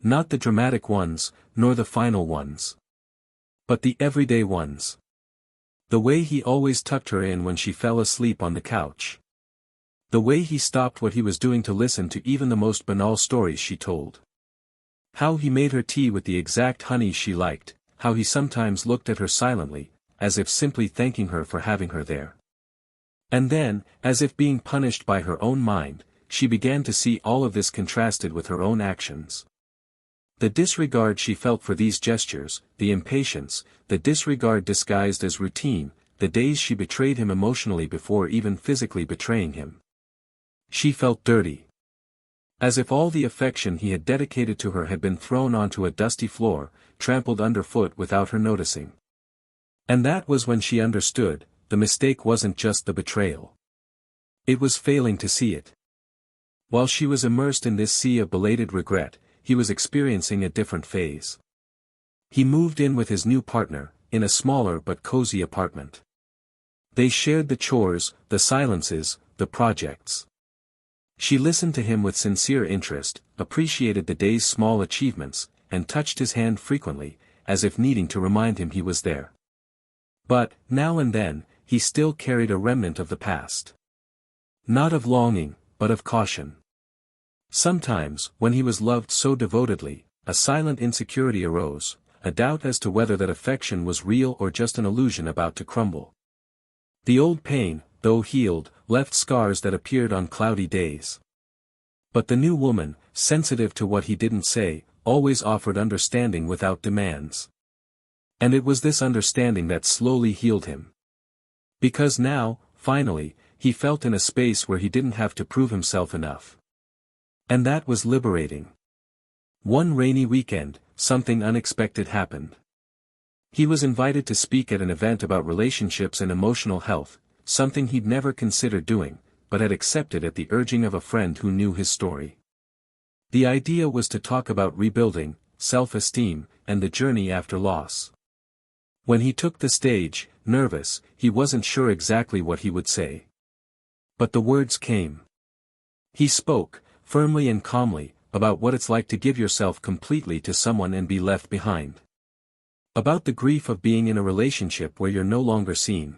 Not the dramatic ones, nor the final ones. But the everyday ones. The way he always tucked her in when she fell asleep on the couch. The way he stopped what he was doing to listen to even the most banal stories she told. How he made her tea with the exact honey she liked, how he sometimes looked at her silently, as if simply thanking her for having her there. And then, as if being punished by her own mind, she began to see all of this contrasted with her own actions. The disregard she felt for these gestures, the impatience, the disregard disguised as routine, the days she betrayed him emotionally before even physically betraying him. She felt dirty. As if all the affection he had dedicated to her had been thrown onto a dusty floor, trampled underfoot without her noticing. And that was when she understood, the mistake wasn't just the betrayal. It was failing to see it. While she was immersed in this sea of belated regret, he was experiencing a different phase. He moved in with his new partner, in a smaller but cozy apartment. They shared the chores, the silences, the projects. She listened to him with sincere interest, appreciated the day's small achievements, and touched his hand frequently, as if needing to remind him he was there. But, now and then, he still carried a remnant of the past. Not of longing, but of caution. Sometimes, when he was loved so devotedly, a silent insecurity arose, a doubt as to whether that affection was real or just an illusion about to crumble. The old pain, though healed, left scars that appeared on cloudy days. But the new woman, sensitive to what he didn't say, always offered understanding without demands. And it was this understanding that slowly healed him. Because now, finally, he felt in a space where he didn't have to prove himself enough. And that was liberating. One rainy weekend, something unexpected happened. He was invited to speak at an event about relationships and emotional health, something he'd never considered doing, but had accepted at the urging of a friend who knew his story. The idea was to talk about rebuilding, self-esteem, and the journey after loss. When he took the stage, nervous, he wasn't sure exactly what he would say. But the words came. He spoke, firmly and calmly, about what it's like to give yourself completely to someone and be left behind. About the grief of being in a relationship where you're no longer seen.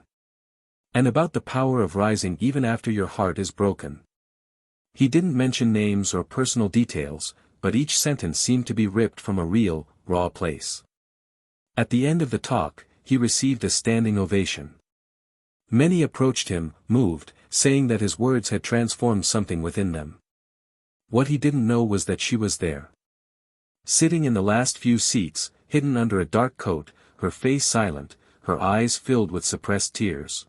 And about the power of rising even after your heart is broken. He didn't mention names or personal details, but each sentence seemed to be ripped from a real, raw place. At the end of the talk, he received a standing ovation. Many approached him, moved, saying that his words had transformed something within them. What he didn't know was that she was there. Sitting in the last few seats, hidden under a dark coat, her face silent, her eyes filled with suppressed tears.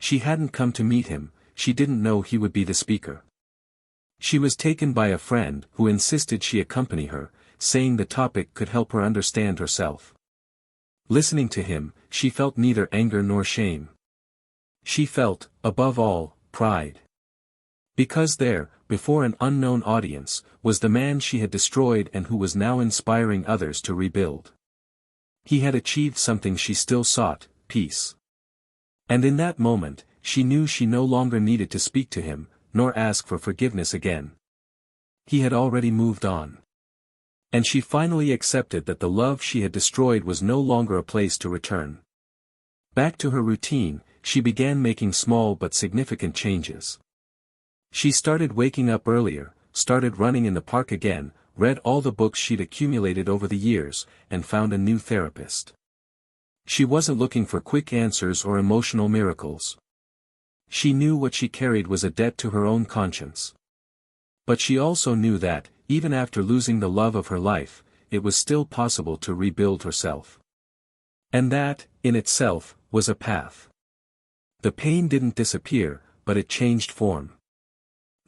She hadn't come to meet him, she didn't know he would be the speaker. She was taken by a friend who insisted she accompany her, saying the topic could help her understand herself. Listening to him, she felt neither anger nor shame. She felt, above all, pride. Because there, before an unknown audience, was the man she had destroyed and who was now inspiring others to rebuild. He had achieved something she still sought, peace. And in that moment, she knew she no longer needed to speak to him, nor ask for forgiveness again. He had already moved on. And she finally accepted that the love she had destroyed was no longer a place to return. Back to her routine, she began making small but significant changes. She started waking up earlier, started running in the park again, read all the books she'd accumulated over the years, and found a new therapist. She wasn't looking for quick answers or emotional miracles. She knew what she carried was a debt to her own conscience. But she also knew that, even after losing the love of her life, it was still possible to rebuild herself. And that, in itself, was a path. The pain didn't disappear, but it changed form.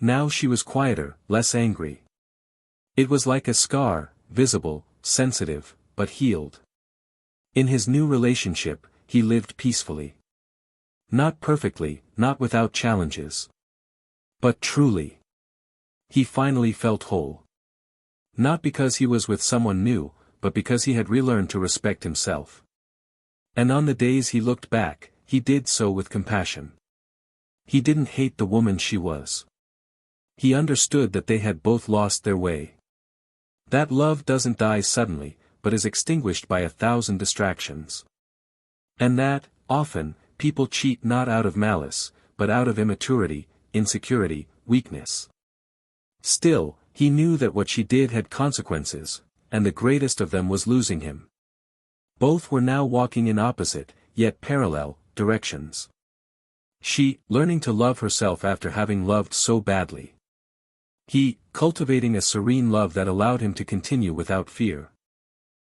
Now she was quieter, less angry. It was like a scar, visible, sensitive, but healed. In his new relationship, he lived peacefully. Not perfectly, not without challenges. But truly. He finally felt whole. Not because he was with someone new, but because he had relearned to respect himself. And on the days he looked back, he did so with compassion. He didn't hate the woman she was. He understood that they had both lost their way. That love doesn't die suddenly, but is extinguished by 1,000 distractions. And that, often, people cheat not out of malice, but out of immaturity, insecurity, weakness. Still, he knew that what she did had consequences, and the greatest of them was losing him. Both were now walking in opposite, yet parallel, directions. She, learning to love herself after having loved so badly. He, cultivating a serene love that allowed him to continue without fear.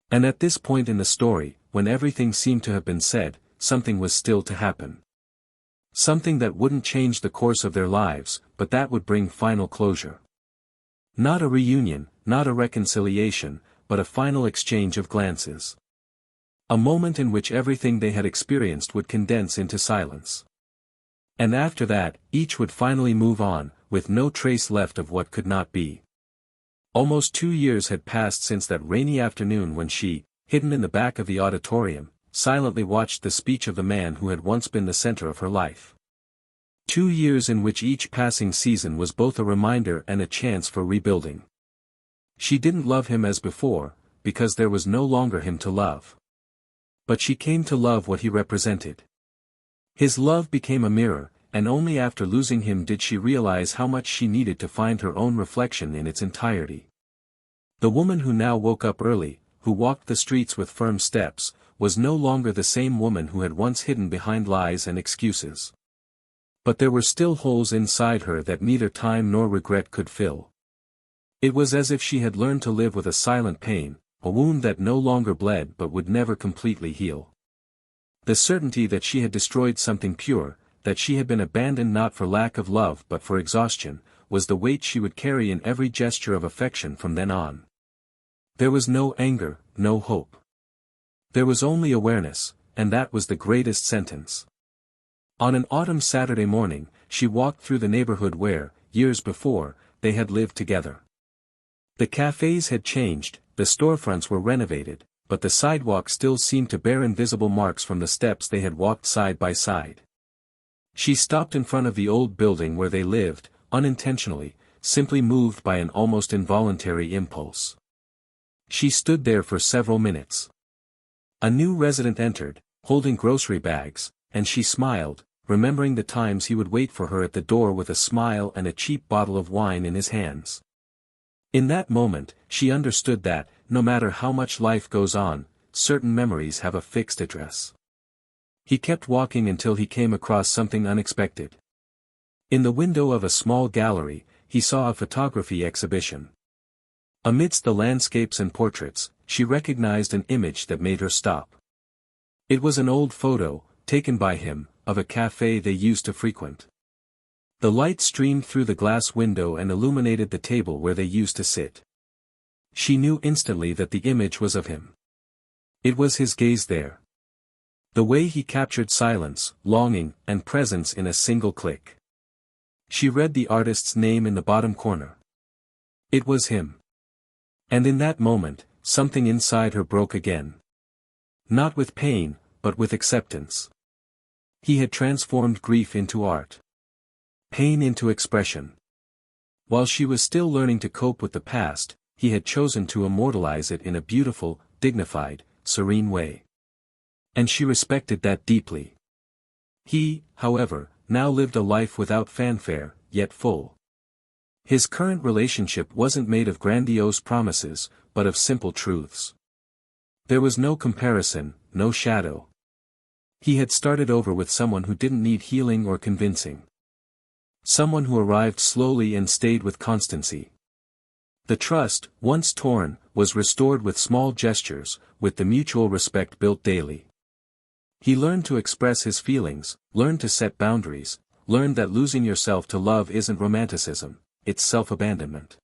And at this point in the story, when everything seemed to have been said, something was still to happen. Something that wouldn't change the course of their lives, but that would bring final closure. Not a reunion, not a reconciliation, but a final exchange of glances. A moment in which everything they had experienced would condense into silence. And after that, each would finally move on, with no trace left of what could not be. Almost 2 years had passed since that rainy afternoon when she, hidden in the back of the auditorium, silently watched the speech of the man who had once been the center of her life. 2 years in which each passing season was both a reminder and a chance for rebuilding. She didn't love him as before, because there was no longer him to love. But she came to love what he represented. His love became a mirror, and only after losing him did she realize how much she needed to find her own reflection in its entirety. The woman who now woke up early, who walked the streets with firm steps, was no longer the same woman who had once hidden behind lies and excuses. But there were still holes inside her that neither time nor regret could fill. It was as if she had learned to live with a silent pain, a wound that no longer bled but would never completely heal. The certainty that she had destroyed something pure, that she had been abandoned not for lack of love but for exhaustion, was the weight she would carry in every gesture of affection from then on. There was no anger, no hope. There was only awareness, and that was the greatest sentence. On an autumn Saturday morning, she walked through the neighborhood where, years before, they had lived together. The cafes had changed, the storefronts were renovated, but the sidewalk still seemed to bear invisible marks from the steps they had walked side by side. She stopped in front of the old building where they lived, unintentionally, simply moved by an almost involuntary impulse. She stood there for several minutes. A new resident entered, holding grocery bags, and she smiled, remembering the times he would wait for her at the door with a smile and a cheap bottle of wine in his hands. In that moment, she understood that, no matter how much life goes on, certain memories have a fixed address. He kept walking until he came across something unexpected. In the window of a small gallery, he saw a photography exhibition. Amidst the landscapes and portraits, she recognized an image that made her stop. It was an old photo, taken by him, of a cafe they used to frequent. The light streamed through the glass window and illuminated the table where they used to sit. She knew instantly that the image was of him. It was his gaze there. The way he captured silence, longing, and presence in a single click. She read the artist's name in the bottom corner. It was him. And in that moment, something inside her broke again. Not with pain, but with acceptance. He had transformed grief into art. Pain into expression. While she was still learning to cope with the past, he had chosen to immortalize it in a beautiful, dignified, serene way. And she respected that deeply. He, however, now lived a life without fanfare, yet full. His current relationship wasn't made of grandiose promises, but of simple truths. There was no comparison, no shadow. He had started over with someone who didn't need healing or convincing. Someone who arrived slowly and stayed with constancy. The trust, once torn, was restored with small gestures, with the mutual respect built daily. He learned to express his feelings, learned to set boundaries, learned that losing yourself to love isn't romanticism, it's self-abandonment.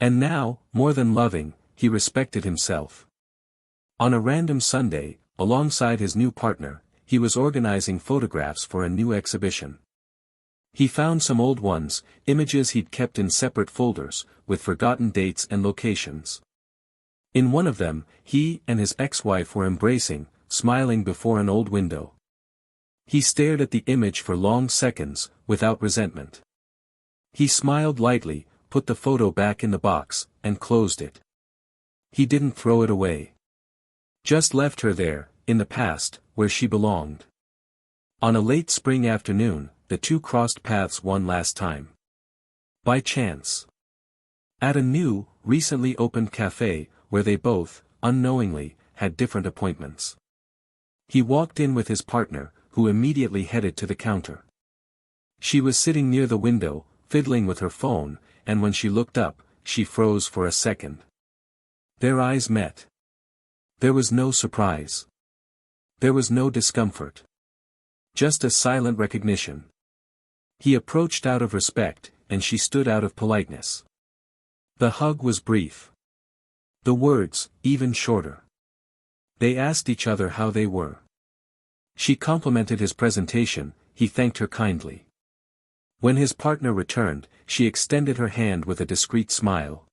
And now, more than loving, he respected himself. On a random Sunday, alongside his new partner, he was organizing photographs for a new exhibition. He found some old ones, images he'd kept in separate folders, with forgotten dates and locations. In one of them, he and his ex-wife were embracing, smiling before an old window. He stared at the image for long seconds, without resentment. He smiled lightly, put the photo back in the box, and closed it. He didn't throw it away. Just left her there, in the past, where she belonged. On a late spring afternoon, the two crossed paths one last time. By chance. At a new, recently opened cafe, where they both, unknowingly, had different appointments. He walked in with his partner, who immediately headed to the counter. She was sitting near the window, fiddling with her phone, and when she looked up, she froze for a second. Their eyes met. There was no surprise. There was no discomfort. Just a silent recognition. He approached out of respect, and she stood out of politeness. The hug was brief. The words, even shorter. They asked each other how they were. She complimented his presentation, he thanked her kindly. When his partner returned, she extended her hand with a discreet smile.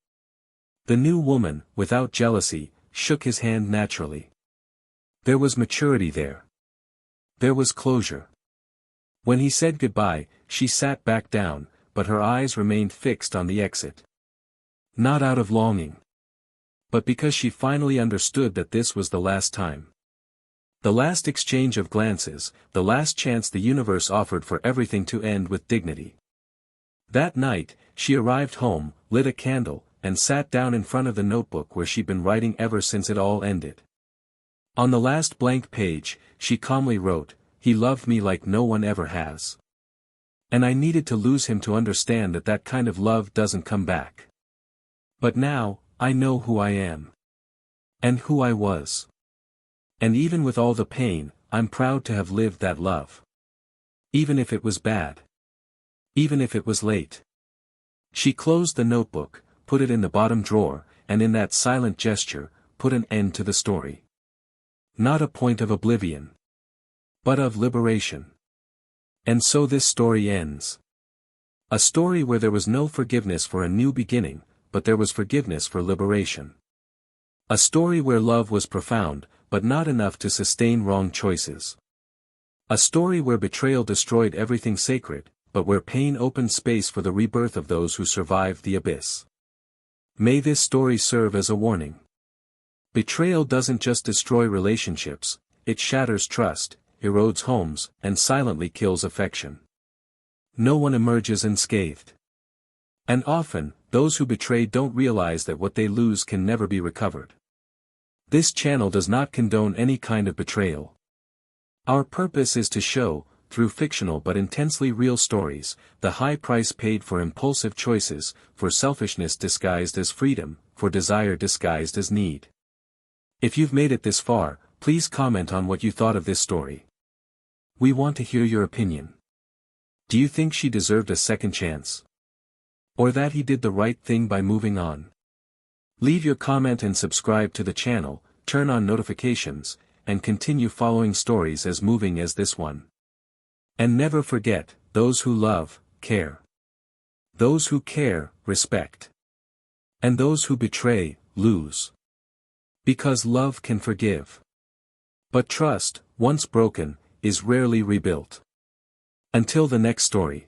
The new woman, without jealousy, shook his hand naturally. There was maturity there. There was closure. When he said goodbye, she sat back down, but her eyes remained fixed on the exit. Not out of longing. But because she finally understood that this was the last time. The last exchange of glances, the last chance the universe offered for everything to end with dignity. That night, she arrived home, lit a candle, and sat down in front of the notebook where she'd been writing ever since it all ended. On the last blank page, she calmly wrote, "He loved me like no one ever has. And I needed to lose him to understand that that kind of love doesn't come back. But now, I know who I am. And who I was. And even with all the pain, I'm proud to have lived that love. Even if it was bad. Even if it was late." She closed the notebook, put it in the bottom drawer, and in that silent gesture, put an end to the story. Not a point of oblivion. But of liberation. And so this story ends. A story where there was no forgiveness for a new beginning, but there was forgiveness for liberation. A story where love was profound, but not enough to sustain wrong choices. A story where betrayal destroyed everything sacred, but where pain opened space for the rebirth of those who survived the abyss. May this story serve as a warning. Betrayal doesn't just destroy relationships, it shatters trust, erodes homes, and silently kills affection. No one emerges unscathed. And often, those who betray don't realize that what they lose can never be recovered. This channel does not condone any kind of betrayal. Our purpose is to show, through fictional but intensely real stories, the high price paid for impulsive choices, for selfishness disguised as freedom, for desire disguised as need. If you've made it this far, please comment on what you thought of this story. We want to hear your opinion. Do you think she deserved a second chance? Or that he did the right thing by moving on? Leave your comment and subscribe to the channel, turn on notifications, and continue following stories as moving as this one. And never forget, those who love, care. Those who care, respect. And those who betray, lose. Because love can forgive. But trust, once broken, is rarely rebuilt. Until the next story.